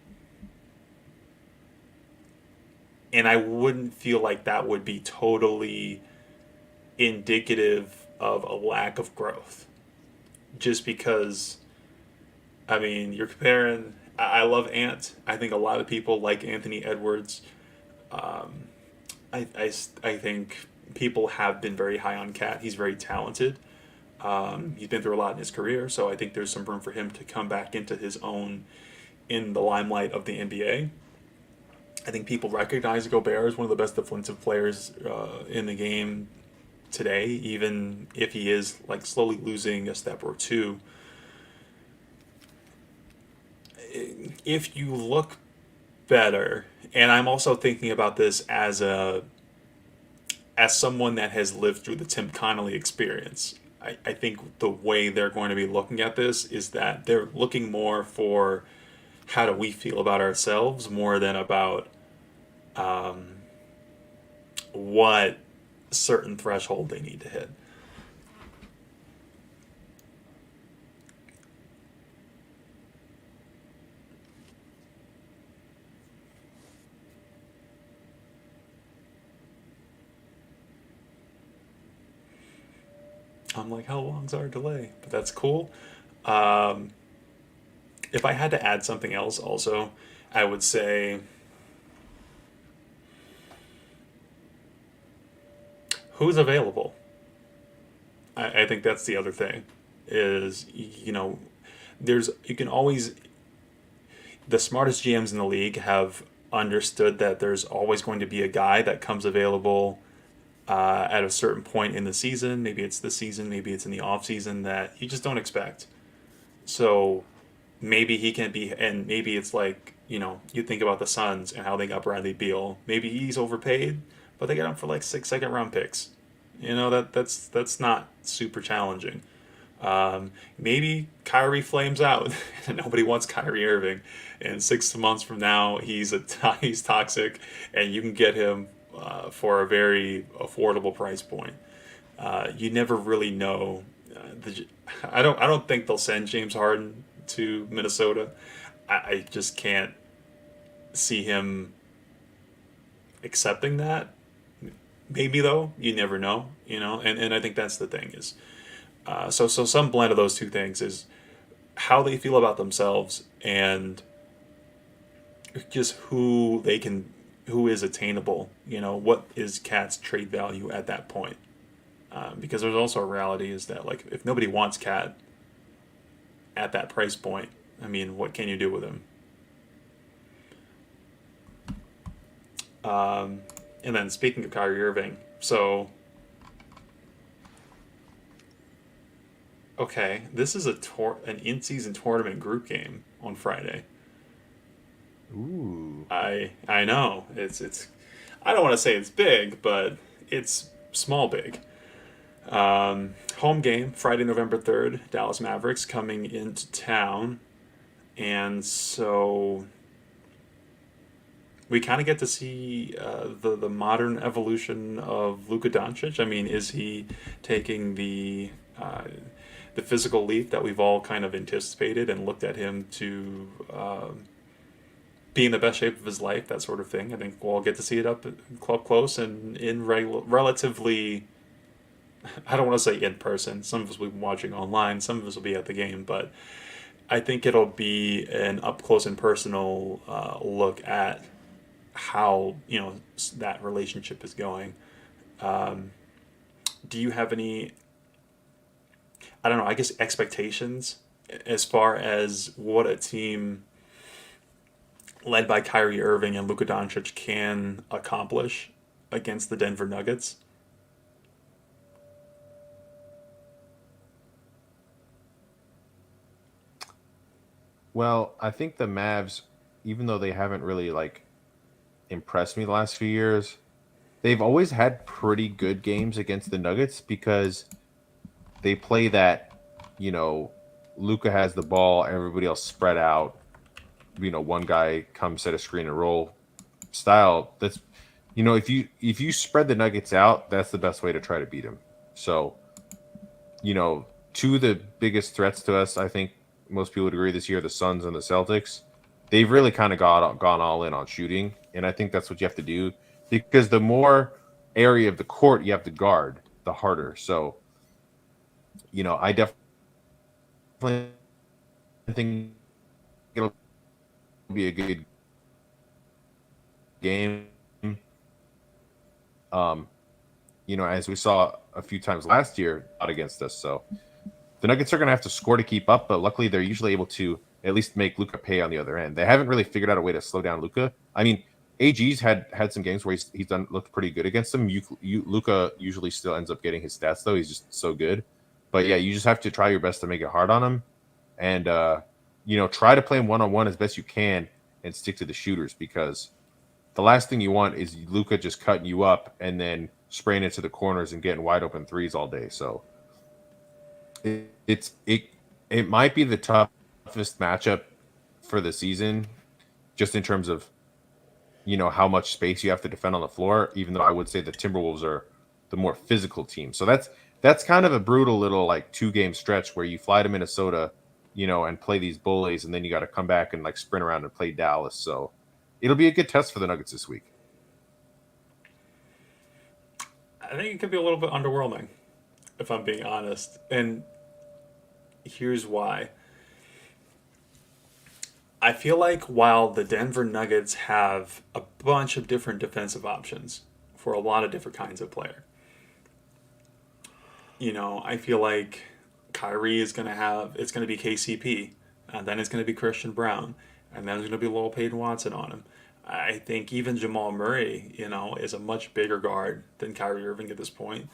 Speaker 1: And I wouldn't feel like that would be totally indicative of a lack of growth. Just because, I mean, you're comparing. I love Ant. I think a lot of people like Anthony Edwards. Um, I think people have been very high on Cat. He's very talented. He's been through a lot in his career, so I think there's some room for him to come back into his own in the limelight of the NBA. I think people recognize Gobert as one of the best defensive players in the game today, even if he is like slowly losing a step or two. If you look better, and I'm also thinking about this as someone that has lived through the Tim Connolly experience. I think the way they're going to be looking at this is that they're looking more for how do we feel about ourselves more than about um, what certain threshold they need to hit. I'm like, how long's our delay? But that's cool. Um, if I had to add something else, also, I would say who's available. I think that's the other thing. Is there's you can always the smartest GMs in the league have understood that there's always going to be a guy that comes available at a certain point in the season. Maybe it's the season, maybe it's in the off season that you just don't expect. So maybe he can be, and maybe it's like you think about the Suns and how they got Bradley Beal. Maybe he's overpaid, but they got him for like 6 second round picks. That's not super challenging. Maybe Kyrie flames out and nobody wants Kyrie Irving, and 6 months from now he's toxic, and you can get him for a very affordable price point. You never really know. I don't think they'll send James Harden to Minnesota. I just can't see him accepting that. Maybe though, you never know. And I think that's the thing is, so some blend of those two things is how they feel about themselves and just who is attainable. What is Cat's trade value at that point? Because there's also a reality is that like if nobody wants Cat at that price point, I mean, what can you do with him? And then speaking of Kyrie Irving, so okay, this is an in-season tournament group game on Friday.
Speaker 2: Ooh.
Speaker 1: I know it's I don't want to say it's big, but it's small big. Home game Friday, November 3rd. Dallas Mavericks coming into town, and so we kind of get to see the modern evolution of Luka Doncic. I mean, is he taking the physical leap that we've all kind of anticipated and looked at him to be in the best shape of his life, that sort of thing? I think we'll all get to see it up close and in relatively. I don't want to say in person. Some of us will be watching online. Some of us will be at the game, but I think it'll be an up close and personal look at how that relationship is going. Do you have any? I don't know. I guess expectations as far as what a team led by Kyrie Irving and Luka Doncic can accomplish against the Denver Nuggets.
Speaker 2: Well, I think the Mavs, even though they haven't really like impressed me the last few years, they've always had pretty good games against the Nuggets because they play that, you know, Luca has the ball, everybody else spread out. One guy comes set a screen and roll style. That's if you spread the Nuggets out, that's the best way to try to beat them. So, two of the biggest threats to us, I think most people would agree this year, the Suns and the Celtics. They've really kind of gone all in on shooting, and I think that's what you have to do because the more area of the court you have to guard, the harder. So, I definitely think it'll be a good game. Um, as we saw a few times last year, not against us. So the Nuggets are going to have to score to keep up, but luckily they're usually able to at least make Luca pay on the other end. They haven't really figured out a way to slow down Luca. I mean, AG's had some games where he's done looked pretty good against them. Luca usually still ends up getting his stats though. He's just so good. But yeah, you just have to try your best to make it hard on him, and try to play him one on one as best you can, and stick to the shooters because the last thing you want is Luca just cutting you up and then spraying into the corners and getting wide open threes all day. So it might be the toughest matchup for the season, just in terms of how much space you have to defend on the floor. Even though I would say the Timberwolves are the more physical team, so that's kind of a brutal little like 2-game stretch where you fly to Minnesota, and play these bullies, and then you got to come back and like sprint around and play Dallas. So it'll be a good test for the Nuggets this week.
Speaker 1: I think it could be a little bit underwhelming, if I'm being honest. And here's why. I feel like while the Denver Nuggets have a bunch of different defensive options for a lot of different kinds of player, I feel like Kyrie is going to have, it's going to be KCP, and then it's going to be Christian Brown, and then there's going to be Lowell Payton Watson on him. I think even Jamal Murray, is a much bigger guard than Kyrie Irving at this point.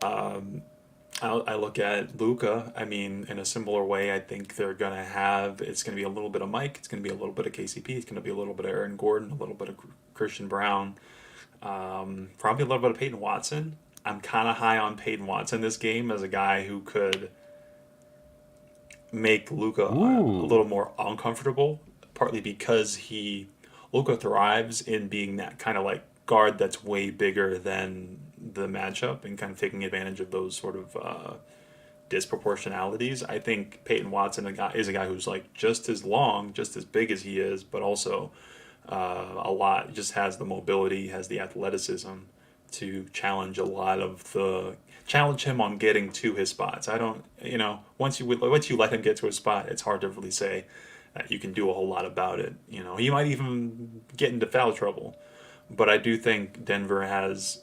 Speaker 1: I look at Luca. I mean, in a similar way, I think they're gonna have. It's gonna be a little bit of Mike. It's gonna be a little bit of KCP. It's gonna be a little bit of Aaron Gordon. A little bit of Christian Brown. Probably a little bit of Peyton Watson. I'm kind of high on Peyton Watson this game as a guy who could make Luca a
Speaker 2: Ooh.
Speaker 1: little more uncomfortable. Partly because Luca thrives in being that kind of like guard that's way bigger than the matchup and kind of taking advantage of those sort of disproportionalities. I think Peyton Watson is a guy who's like just as long, just as big as he is, but also a lot just has the mobility, has the athleticism to challenge him on getting to his spots. I don't, once you let him get to a spot, it's hard to really say that you can do a whole lot about it. He might even get into foul trouble, but I do think Denver has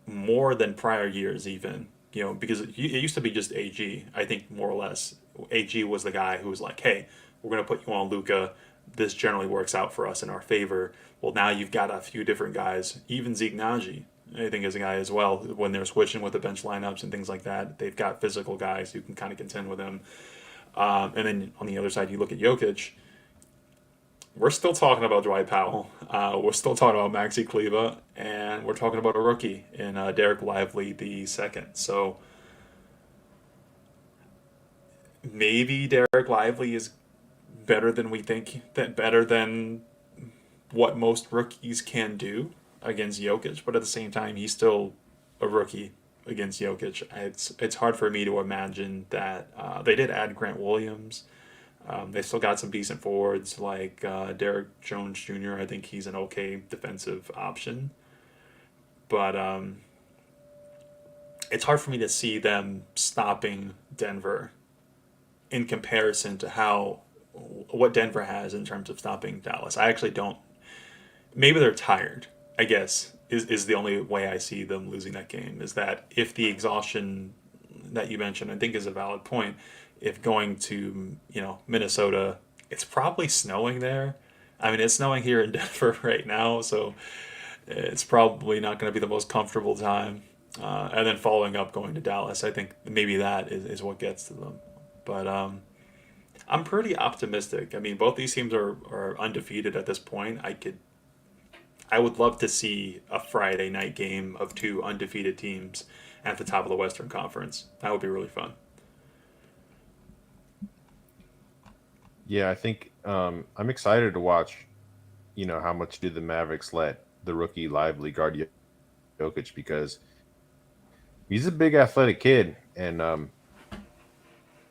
Speaker 1: more than prior years even. Because it used to be just AG. I think more or less AG was the guy who was like, "Hey, we're gonna put you on Luca. This generally works out for us in our favor." Well, now you've got a few different guys. Even Zeke Naji, I think, is a guy as well. When they're switching with the bench lineups and things like that, they've got physical guys who can kind of contend with him. And then on the other side, you look at Jokic. We're still talking about Dwight Powell. We're still talking about Maxi Kleba, and we're talking about a rookie in Derek Lively the second. So maybe Derek Lively is better than we think, that better than what most rookies can do against Jokic, but at the same time, he's still a rookie against Jokic. It's hard for me to imagine that they did add Grant Williams. They still got some decent forwards like Derek Jones Jr. I think he's an okay defensive option, but it's hard for me to see them stopping Denver in comparison to how what Denver has in terms of stopping Dallas. I actually don't. Maybe they're tired. I guess is the only way I see them losing that game. Is that if the exhaustion that you mentioned, I think, is a valid point. If going to Minnesota, it's probably snowing there. I mean, it's snowing here in Denver right now, so it's probably not going to be the most comfortable time. And then following up going to Dallas, I think maybe that is what gets to them. But I'm pretty optimistic. I mean, both these teams are undefeated at this point. I would love to see a Friday night game of two undefeated teams at the top of the Western Conference. That would be really fun.
Speaker 2: Yeah, I think I'm excited to watch. How much do the Mavericks let the rookie Lively guard Jokic, because he's a big athletic kid, and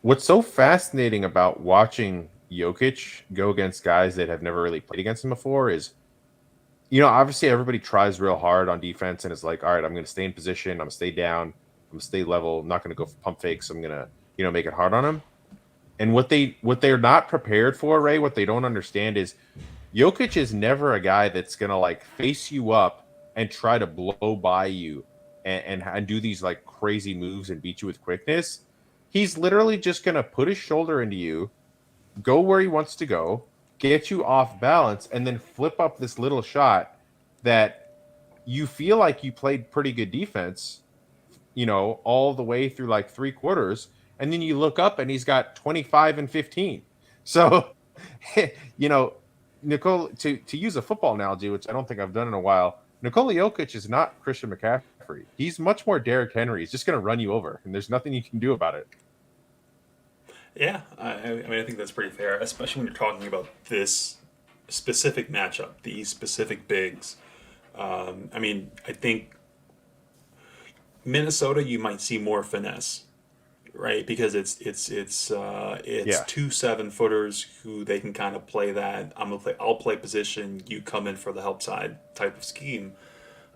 Speaker 2: what's so fascinating about watching Jokic go against guys that have never really played against him before is, obviously everybody tries real hard on defense and is like, all right, I'm going to stay in position, I'm going to stay down, I'm going to stay level, I'm not going to go for pump fakes, I'm going to, make it hard on him. And what they're not prepared for, Ray, what they don't understand is Jokic is never a guy that's going to like face you up and try to blow by you and do these like crazy moves and beat you with quickness. He's literally just going to put his shoulder into you, go where he wants to go, get you off balance, and then flip up this little shot that you feel like you played pretty good defense, all the way through like three quarters. And then you look up and he's got 25 and 15. So, you know, to use a football analogy, which I don't think I've done in a while, Nikola Jokic is not Christian McCaffrey. He's much more Derrick Henry. He's just going to run you over, and there's nothing you can do about it.
Speaker 1: Yeah, I mean, I think that's pretty fair, especially when you're talking about this specific matchup, these specific bigs. I mean, I think Minnesota, you might see more finesse, right? Because it's
Speaker 2: Yeah.
Speaker 1: two 7-footers who they can kind of play that. I'll play position. You come in for the help side type of scheme.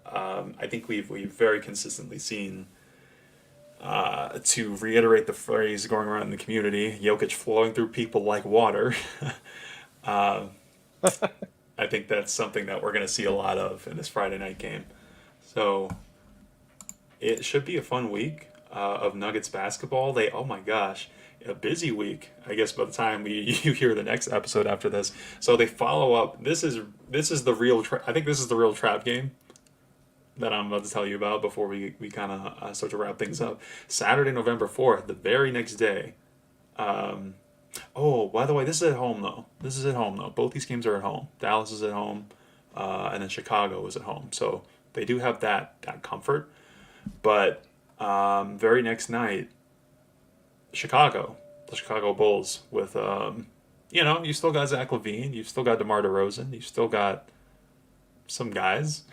Speaker 1: I think we've very consistently seen, to reiterate the phrase going around in the community, Jokic flowing through people like water. uh, I think that's something that we're going to see a lot of in this Friday night game. So it should be a fun week of Nuggets basketball. Oh my gosh, a busy week. I guess by the time you hear the next episode after this, so they follow up. This is the real. I think this is the real trap game that I'm about to tell you about before we kind of start to wrap things up. Saturday, November 4th, the very next day. Um, oh, by the way, this is at home though. This is at home though. Both these games are at home. Dallas is at home, and then Chicago is at home. So they do have that comfort. But very next night, Chicago, the Chicago Bulls with you still got Zach LaVine, you've still got DeMar DeRozan, you've still got some guys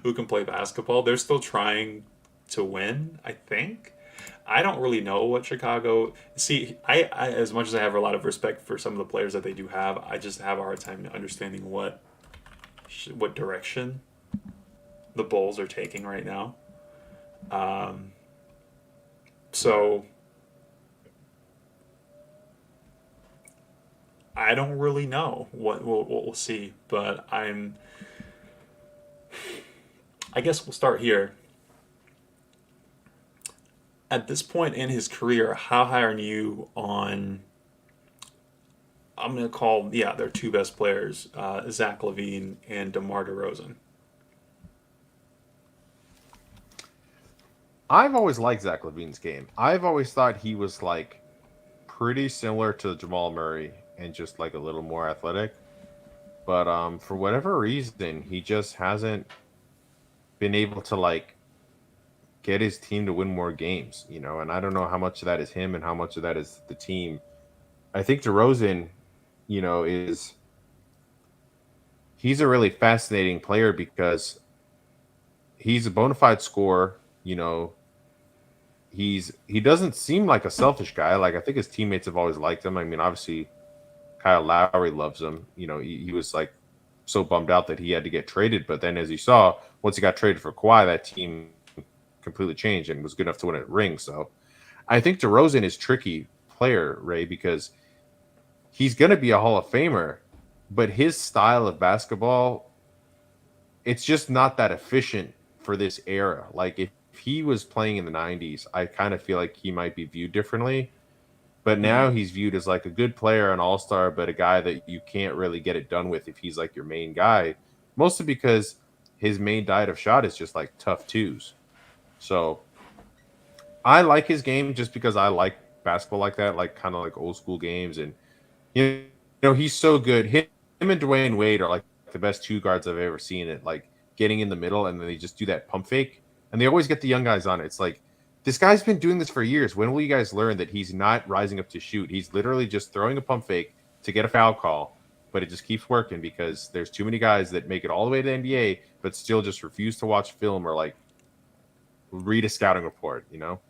Speaker 1: who can play basketball. They're still trying to win, I think. I don't really know what Chicago see. I as much as I have a lot of respect for some of the players that they do have, I just have a hard time understanding what direction the Bulls are taking right now. Um, so I don't really know what we'll see, but I guess we'll start here. At this point in his career, how high are you on? I'm gonna call their two best players, Zach LaVine and DeMar DeRozan.
Speaker 2: I've always liked Zach Levine's game. I've always thought he was like pretty similar to Jamal Murray and just like a little more athletic. But for whatever reason, he just hasn't been able to like get his team to win more games, you know, and I don't know how much of that is him and how much of that is the team. I think DeRozan, you know, is he's a really fascinating player because he's a bona fide scorer, you know, he doesn't seem like a selfish guy. Like I think his teammates have always liked him. I mean, obviously Kyle Lowry loves him. You know, he was like so bummed out that he had to get traded, but then as you saw, once he got traded for Kawhi, that team completely changed and was good enough to win a ring. So I think DeRozan is tricky player, Ray, because he's going to be a Hall of Famer, but his style of basketball, it's just not that efficient for this era. Like if he was playing in the 90s, I kind of feel like he might be viewed differently. But
Speaker 1: Mm-hmm.
Speaker 2: now he's viewed as like a good player, an all-star, but a guy that you can't really get it done with if he's like your main guy, mostly because his main diet of shot is just like tough twos. So I like his game just because I like basketball like that, like kind of like old school games. And you know, he's so good. Him and Dwayne Wade are like the best two guards I've ever seen. It like getting in the middle and then they just do that pump fake, and they always get the young guys on it. It's like this guy's been doing this for years. When will you guys learn that he's not rising up to shoot? He's literally just throwing a pump fake to get a foul call, but it just keeps working because there's too many guys that make it all the way to the NBA, but still just refuse to watch film or like read a scouting report. You know?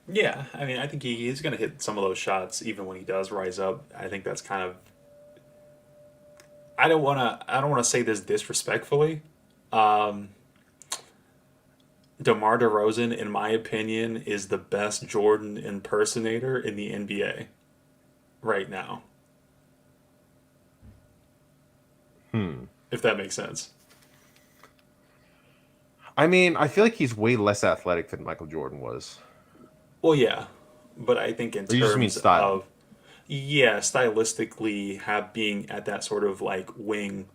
Speaker 1: Yeah, I mean, I think he's going to hit some of those shots even when he does rise up. I think that's kind of. I don't want to say this disrespectfully. Um, DeMar DeRozan, in my opinion, is the best Jordan impersonator in the NBA right now.
Speaker 2: Hmm.
Speaker 1: If that makes sense.
Speaker 2: I mean, I feel like he's way less athletic than Michael Jordan was.
Speaker 1: Well, yeah, but I think in
Speaker 2: Or you just mean
Speaker 1: terms
Speaker 2: style?
Speaker 1: of stylistically, have being at that sort of like wing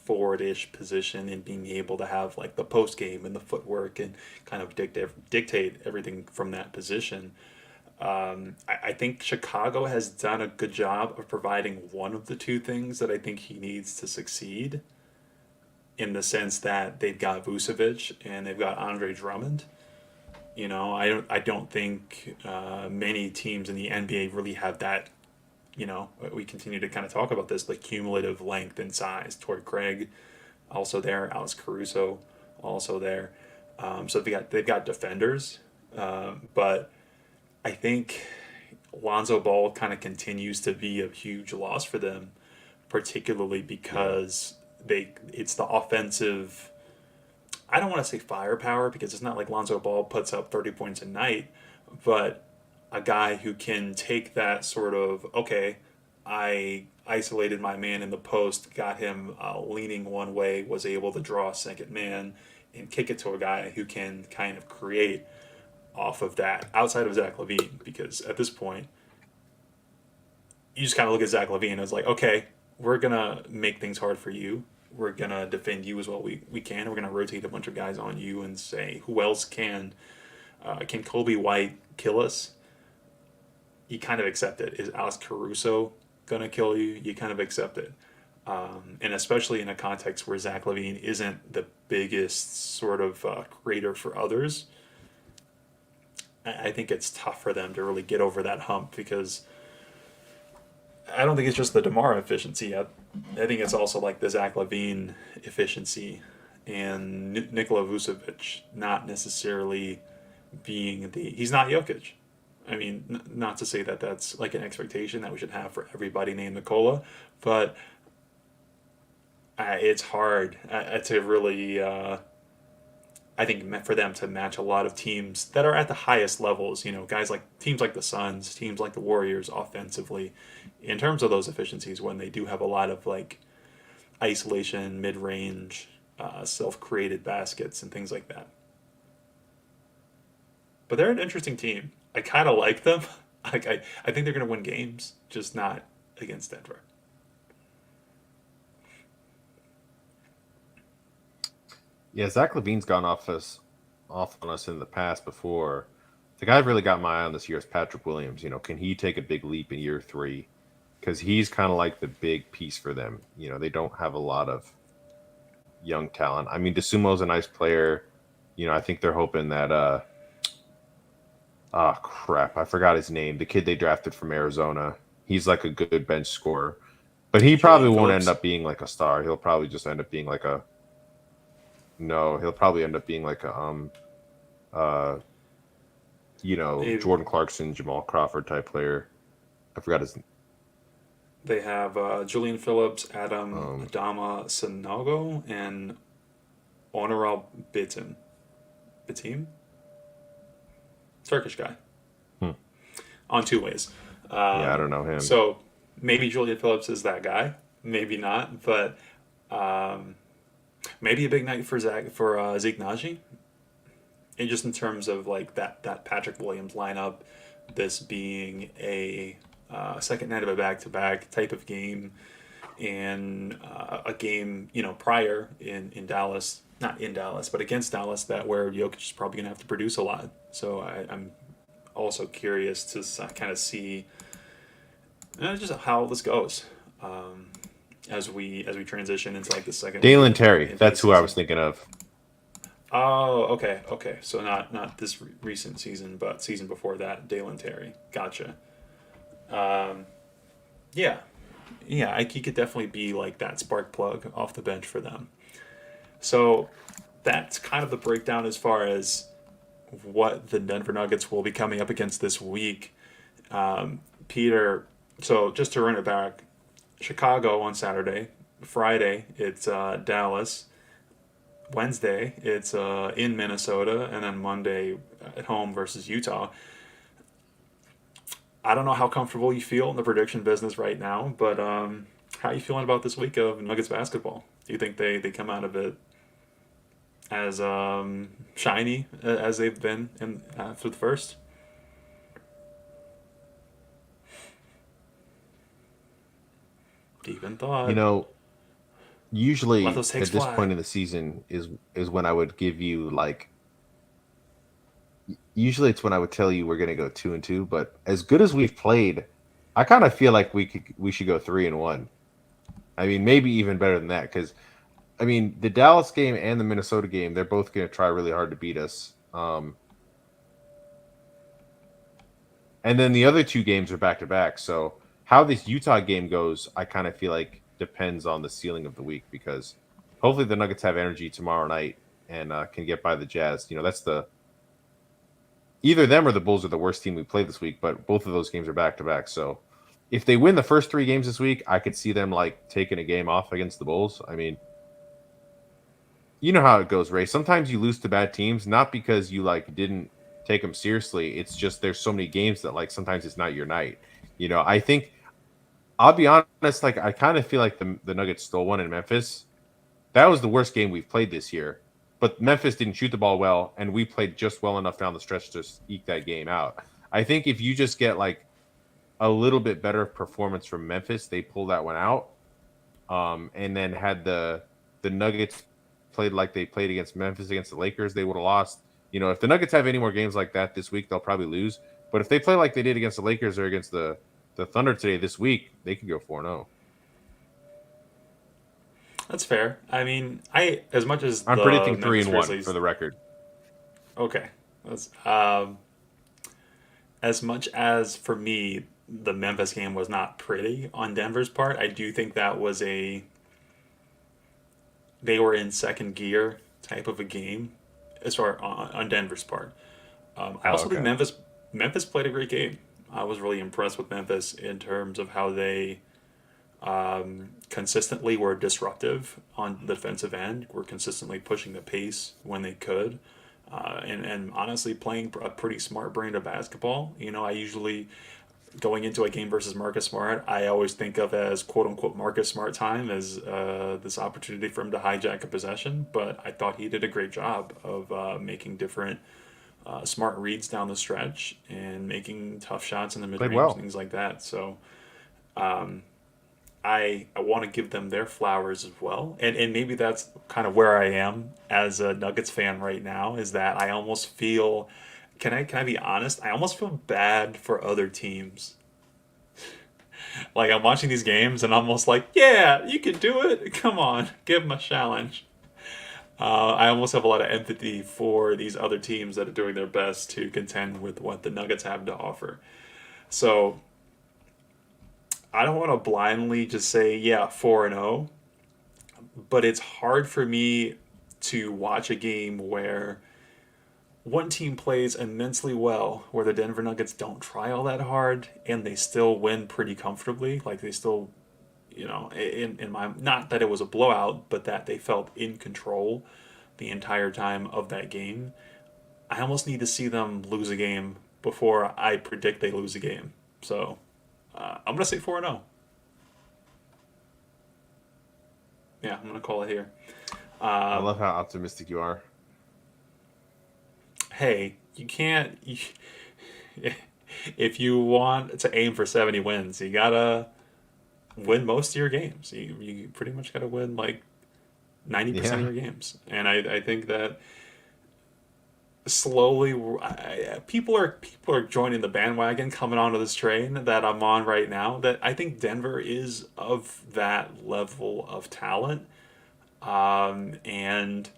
Speaker 1: forward-ish position and being able to have like the post game and the footwork and kind of dictate everything from that position. I think Chicago has done a good job of providing one of the two things that I think he needs to succeed, in the sense that they've got Vucevic and they've got Andre Drummond. You know, I don't think many teams in the NBA really have that. You know, we continue to kind of talk about this, the cumulative length and size. Torrey Craig also there, Alex Caruso also there. So they've got defenders, but I think Lonzo Ball kind of continues to be a huge loss for them, particularly
Speaker 2: Yeah.
Speaker 1: because it's the offensive. I don't want to say firepower because it's not like Lonzo Ball puts up 30 points a night, but a guy who can take that sort of, okay, I isolated my man in the post, got him leaning one way, was able to draw a second man and kick it to a guy who can kind of create off of that outside of Zach LaVine. Because at this point, you just kind of look at Zach LaVine and it's like, okay, we're going to make things hard for you. We're going to defend you as well we can. We're going to rotate a bunch of guys on you and say, who else can Kobe White kill us? You kind of accept it. Is Alex Caruso gonna kill you? You kind of accept it. And especially in a context where Zach LaVine isn't the biggest sort of creator for others, I think it's tough for them to really get over that hump because I don't think it's just the DeMar efficiency. I think it's also like the Zach LaVine efficiency and Nikola Vucevic not necessarily being he's not Jokic. I mean, not to say that that's like an expectation that we should have for everybody named Nikola, but it's hard to really. I think for them to match a lot of teams that are at the highest levels, you know, guys like teams like the Suns, teams like the Warriors offensively, in terms of those efficiencies when they do have a lot of like isolation, mid range, self created baskets and things like that. but they're an interesting team. I kind of like them. I think they're going to win games, just not against Denver.
Speaker 2: Yeah, Zach Levine's gone off on us in the past before. The guy I've really got my eye on this year is Patrick Williams. Can he take a big leap in year three? Because he's kind of like the big piece for them. They don't have a lot of young talent. I mean, DeSumo's a nice player. I think they're hoping that oh crap, I forgot his name. The kid they drafted from Arizona. He's like a good bench scorer. But he probably
Speaker 1: Julian
Speaker 2: won't end
Speaker 1: Phillips.
Speaker 2: up being like a star. He'll probably just end up being like a no, he'll probably end up being like a uh
Speaker 1: They
Speaker 2: Jordan Clarkson, Jamal Crawford type player. I forgot his
Speaker 1: they have Julian Phillips, Adam
Speaker 2: um
Speaker 1: Adama Sanogo, and Honoral Bitin. Bitim? Turkish guy.
Speaker 2: hmm,
Speaker 1: On two ways.
Speaker 2: yeah, I don't know him.
Speaker 1: So maybe Julian Phillips is that guy. Maybe not, but um, maybe a big night for Zeke Naji. And just in terms of like that Patrick Williams lineup, this being a second night of a back to back type of game, and a game prior in Dallas, not in Dallas, but against Dallas, that where Jokic is probably gonna have to produce a lot. So I'm also curious to kind of see just how this goes as we transition into like the second week
Speaker 2: Dalen Terry,
Speaker 1: into the
Speaker 2: that's who I was
Speaker 1: season.
Speaker 2: thinking of.
Speaker 1: Oh, okay, okay. So not this recent season, but season before that, Dalen Terry. Gotcha. Um, yeah, yeah. He could definitely be like that spark plug off the bench for them. So that's kind of the breakdown as far as what the Denver Nuggets will be coming up against this week. Peter, so just to run it back, Chicago on Saturday. Friday, it's Dallas. Wednesday, it's in Minnesota. And then Monday at home versus Utah. I don't know how comfortable you feel in the prediction business right now, but how are you feeling about this week of Nuggets basketball? Do you think they come out of it as shiny as they've been in after the first? Deep in
Speaker 2: You
Speaker 1: thought.
Speaker 2: know,
Speaker 1: Let
Speaker 2: usually
Speaker 1: those takes
Speaker 2: at this
Speaker 1: fly.
Speaker 2: point in the season is when I would give you like usually it's when I would tell you we're gonna go 2-2, but as good as we've played, I kind of feel like we should go 3-1. I mean, maybe even better than that because I mean the Dallas game and the Minnesota game, they're both gonna try really hard to beat us. And then the other two games are back to back. So how this Utah game goes, I kind of feel like depends on the ceiling of the week because hopefully the Nuggets have energy tomorrow night and can get by the Jazz. That's the either them or the Bulls are the worst team we played this week, but both of those games are back to back. So if they win the first three games this week, I could see them like taking a game off against the Bulls. I mean, you know how it goes, Ray. Sometimes you lose to bad teams, not because you like didn't take them seriously. It's just there's so many games that like sometimes it's not your night. I think I'll be honest, like I kind of feel like the Nuggets stole one in Memphis. That was the worst game we've played this year. But Memphis didn't shoot the ball well, and we played just well enough down the stretch to eke that game out. I think if you just get like a little bit better performance from Memphis, they pull that one out. And then had the Nuggets played like they played against Memphis against the Lakers, they would have lost. If the Nuggets have any more games like that this week, they'll probably lose. But if they play like they did against the Lakers or against the Thunder today this week, they could go 4-0.
Speaker 1: That's fair. I mean, I as much as
Speaker 2: I'm
Speaker 1: the
Speaker 2: predicting three
Speaker 1: Memphis
Speaker 2: and one for
Speaker 1: Grizzlies.
Speaker 2: the record.
Speaker 1: Okay, that's as much as for me the Memphis game was not pretty on Denver's part. I do think that was a they were in second gear type of a game as far on Denver's part. I
Speaker 2: Oh,
Speaker 1: also think
Speaker 2: okay.
Speaker 1: Memphis played a great game. I was really impressed with Memphis in terms of how they consistently were disruptive on the defensive end, were consistently pushing the pace when they could, and honestly playing a pretty smart brand of basketball. I usually going into a game versus Marcus Smart, I always think of as quote unquote Marcus Smart time as this opportunity for him to hijack a possession. But I thought he did a great job of making different smart reads down the stretch and making tough shots in the mid
Speaker 2: Played
Speaker 1: range,
Speaker 2: well.
Speaker 1: things like that. So I want to give them their flowers as well, and maybe that's kind of where I am as a Nuggets fan right now. Is that I almost feel, can I be honest? I almost feel bad for other teams. Like I'm watching these games and I'm almost like, yeah, you can do it. Come on, give them a challenge. I almost have a lot of empathy for these other teams that are doing their best to contend with what the Nuggets have to offer. So I don't want to blindly just say, yeah, 4-0, but it's hard for me to watch a game where one team plays immensely well, where the Denver Nuggets don't try all that hard and they still win pretty comfortably. Like they still, in my, not that it was a blowout, but that they felt in control the entire time of that game. I almost need to see them lose a game before I predict they lose a game. So I'm gonna say 4-0. Yeah, I'm gonna call it here.
Speaker 2: I
Speaker 1: Uh,
Speaker 2: love how optimistic you are.
Speaker 1: hey, you can't. If you want to aim for 70 wins, you gotta win most of your games. You pretty much gotta win like 90%
Speaker 2: Yeah.
Speaker 1: of your games, and I think that slowly people are joining the bandwagon, coming onto this train that I'm on right now. That I think Denver is of that level of talent, and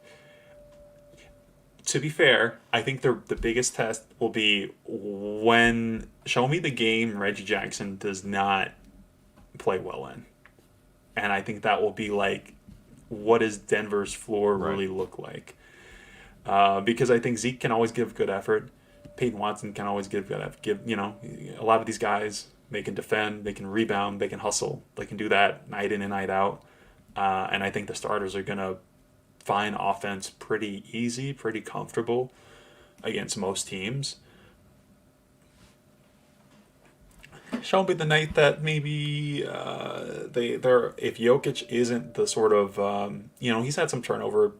Speaker 1: to be fair, I think the biggest test will be when show me the game Reggie Jackson does not play well in. And I think that will be like, what does Denver's floor
Speaker 2: Right.
Speaker 1: really look like? Because I think Zeke can always give good effort. Peyton Watson can always give good effort. A lot of these guys, they can defend, they can rebound, they can hustle, they can do that night in and night out. And I think the starters are going to find offense pretty easy, pretty comfortable against most teams. Shall be the night that maybe they're if Jokic isn't the sort of he's had some turnover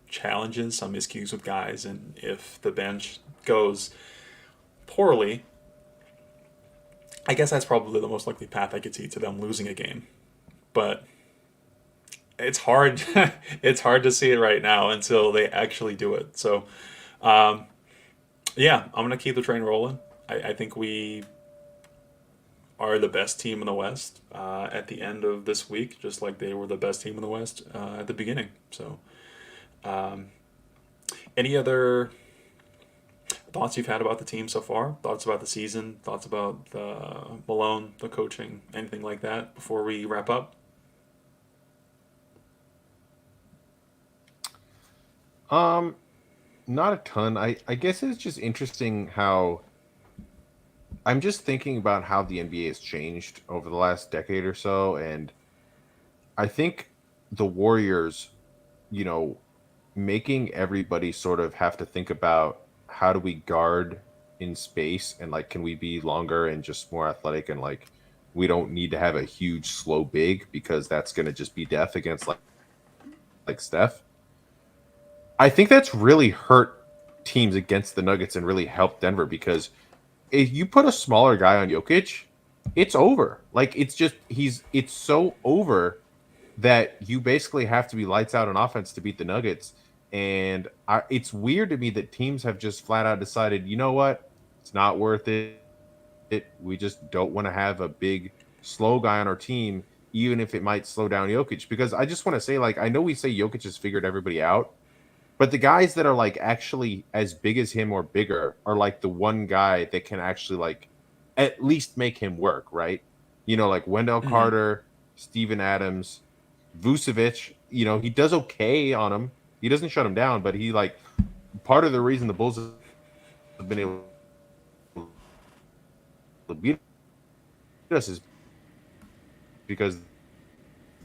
Speaker 1: challenges, some miscues with guys, and if the bench goes poorly, I guess that's probably the most likely path I could see to them losing a game. But it's hard. It's hard to see it right now until they actually do it. So yeah, I'm gonna keep the train rolling. I think we are the best team in the West at the end of this week, just like they were the best team in the West at the beginning. So, any other thoughts you've had about the team so far? Thoughts about the season? Thoughts about Malone, the coaching, anything like that before we wrap up?
Speaker 2: Um, Not a ton. I guess it's just interesting how I'm just thinking about how the NBA has changed over the last decade or so, and I think the Warriors, you know, making everybody sort of have to think about how do we guard in space and like can we be longer and just more athletic and like we don't need to have a huge slow big because that's going to just be death against like Steph. I think that's really hurt teams against the Nuggets and really helped Denver because if you put a smaller guy on Jokic, it's over. Like it's so over that you basically have to be lights out on offense to beat the Nuggets. And it's weird to me that teams have just flat out decided, you know what, it's not worth it. We just don't want to have a big slow guy on our team, even if it might slow down Jokic. Because I just want to say, like, I know we say Jokic has figured everybody out, but the guys that are like actually as big as him or bigger are like the one guy that can actually like at least make him work, right? Like Wendell
Speaker 1: Mm-hmm.
Speaker 2: Carter, Steven Adams, Vucevic, he does okay on him. He doesn't shut him down, but he like part of the reason the Bulls have been able to beat us is because they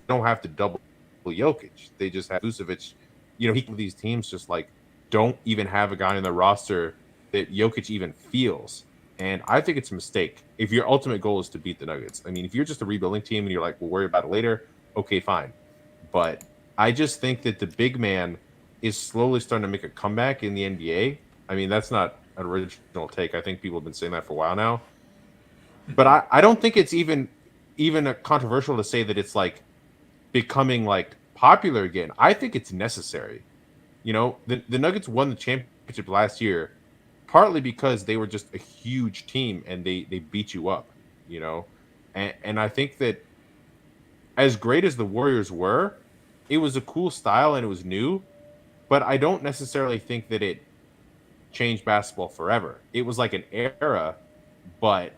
Speaker 2: don't have to double Jokic. They just have Vucevic. These teams just like don't even have a guy on the roster that Jokic even feels. And I think it's a mistake if your ultimate goal is to beat the Nuggets. I mean, if you're just a rebuilding team and you're like, we'll worry about it later, okay, fine. But I just think that the big man is slowly starting to make a comeback in the NBA. I mean, that's not an original take. I think people have been saying that for a while now. But
Speaker 1: Hmm.
Speaker 2: I don't think it's even controversial to say that it's like becoming like popular again. I think it's necessary. The Nuggets won the championship last year partly because they were just a huge team and they beat you up, you know. And I think that as great as the Warriors were, it was a cool style and it was new, but I don't necessarily think that it changed basketball forever. It was like an era, but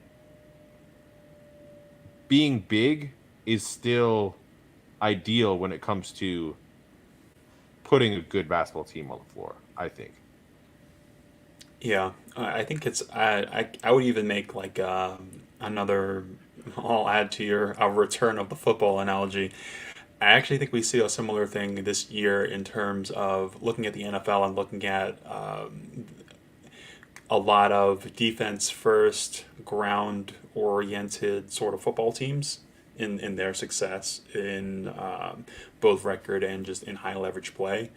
Speaker 2: being big is still ideal when it comes to putting a good basketball team on the floor, I think.
Speaker 1: Yeah, I think it's I would even make like another. I'll add to your return of the football analogy. I actually think we see a similar thing this year in terms of looking at the NFL and looking at a lot of defense first, ground oriented sort of football teams in their success in both record and just in high leverage play.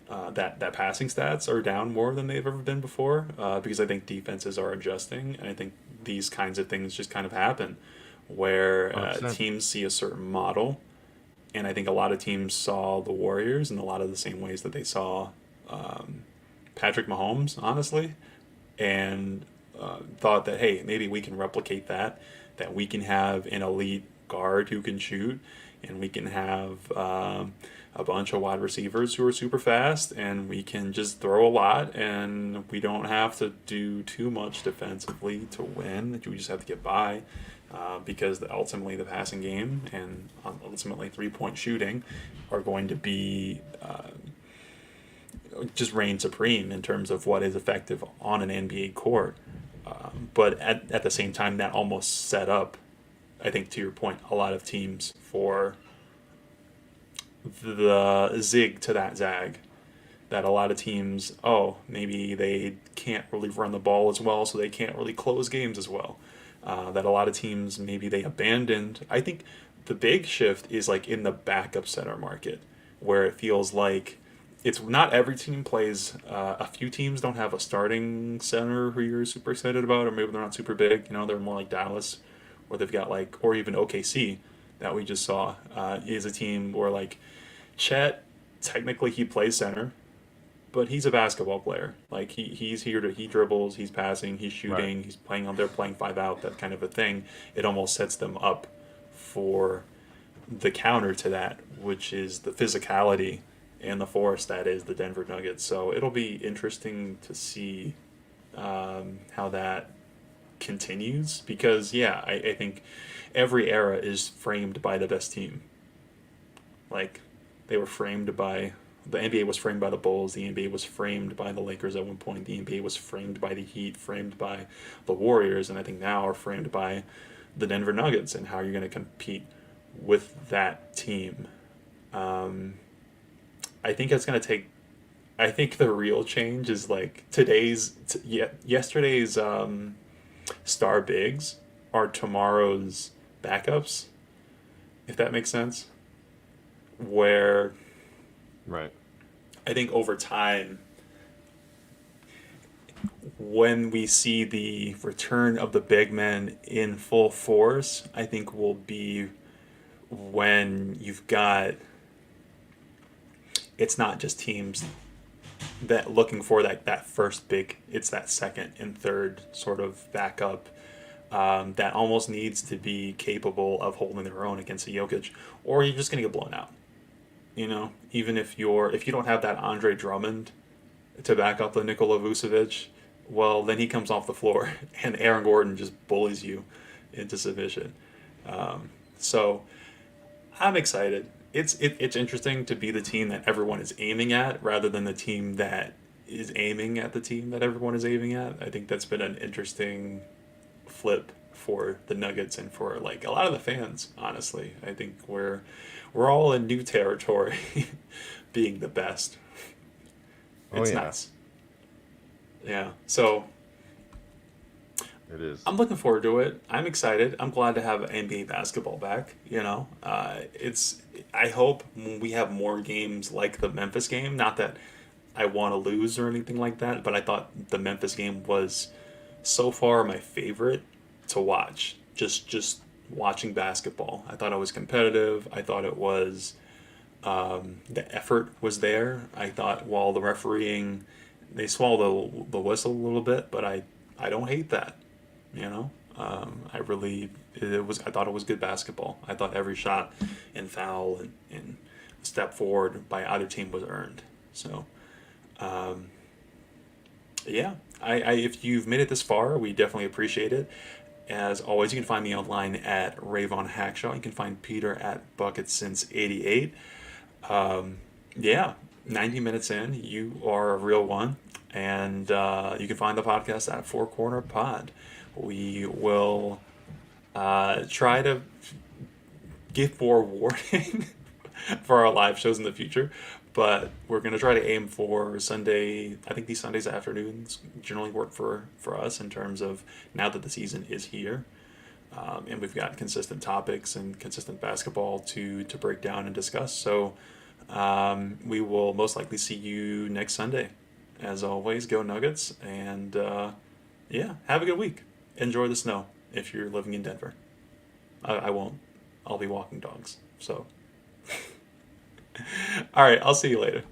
Speaker 1: That passing stats are down more than they've ever been before because I think defenses are adjusting, and I think these kinds of things just kind of happen where
Speaker 2: 100%.
Speaker 1: teams see a certain model, and I think a lot of teams saw the Warriors in a lot of the same ways that they saw Patrick Mahomes, honestly, and thought that hey, maybe we can replicate that. That we can have an elite guard who can shoot, and we can have a bunch of wide receivers who are super fast, and we can just throw a lot, and we don't have to do too much defensively to win. We just have to get by. Because ultimately the passing game and ultimately 3-point shooting are going to be just reign supreme in terms of what is effective on an NBA court. But at the same time, that almost set up, I think, to your point, a lot of teams for the zig to that zag. That a lot of teams, oh, maybe they can't really run the ball as well, so they can't really close games as well. That a lot of teams, maybe they abandoned. I think the big shift is like in the backup center market, where it feels like it's not every team plays. A few teams don't have a starting center who you're super excited about, or maybe they're not super big. They're more like Dallas, or they've got like, or even OKC that we just saw is a team where like Chet, technically he plays center, but he's a basketball player. Like he's here to he dribbles, he's passing, he's
Speaker 2: Right.
Speaker 1: shooting, he's playing on they're playing five out, that kind of a thing. It almost sets them up for the counter to that, which is the physicality and the force that is the Denver Nuggets. So it'll be interesting to see how that continues because yeah, I think every era is framed by the best team. Like they were framed by the NBA was framed by the Bulls, the NBA was framed by the Lakers at one point, the NBA was framed by the Heat, framed by the Warriors, and I think now are framed by the Denver Nuggets and how you're going to compete with that team. Um, I think it's going to take. I think the real change is like yesterday's star bigs are tomorrow's backups, if that makes sense. Where
Speaker 2: Right.
Speaker 1: I think over time, when we see the return of the big men in full force, I think will be when you've got it's not just teams that looking for that first big, it's that second and third sort of backup that almost needs to be capable of holding their own against a Jokic, or you're just gonna get blown out. Even if you don't have that Andre Drummond to back up the Nikola Vucevic, well, then he comes off the floor and Aaron Gordon just bullies you into submission. So I'm excited. It's interesting to be the team that everyone is aiming at rather than the team that is aiming at the team that everyone is aiming at. I think that's been an interesting flip for the Nuggets and for like a lot of the fans. Honestly, I think we're all in new territory, being the best.
Speaker 2: Oh
Speaker 1: It's
Speaker 2: yeah,
Speaker 1: nice. Yeah. So
Speaker 2: it is.
Speaker 1: I'm looking forward to it. I'm excited. I'm glad to have NBA basketball back. It's. I hope we have more games like the Memphis game. Not that I want to lose or anything like that, but I thought the Memphis game was so far my favorite to watch. Just watching basketball. I thought it was competitive. I thought it was the effort was there. I thought while the refereeing, they swallowed the whistle a little bit, but I don't hate that. You know, I really it was. I thought it was good basketball. I thought every shot and foul and step forward by either team was earned. So yeah, if you've made it this far, we definitely appreciate it. As always, you can find me online at Ravon Hackshaw. You can find Peter at Bucket Since '88. Yeah, 90 minutes in, you are a real one. And you can find the podcast at Four Corner Pod. We will try to give more warning for our live shows in the future, but we're going to try to aim for Sunday. I think these Sundays afternoons generally work for us in terms of now that the season is here. And we've got consistent topics and consistent basketball to break down and discuss. So we will most likely see you next Sunday. As always, go Nuggets, and yeah, have a good week. Enjoy the snow if you're living in Denver. I won't. I'll be walking dogs. So, all right, I'll see you later.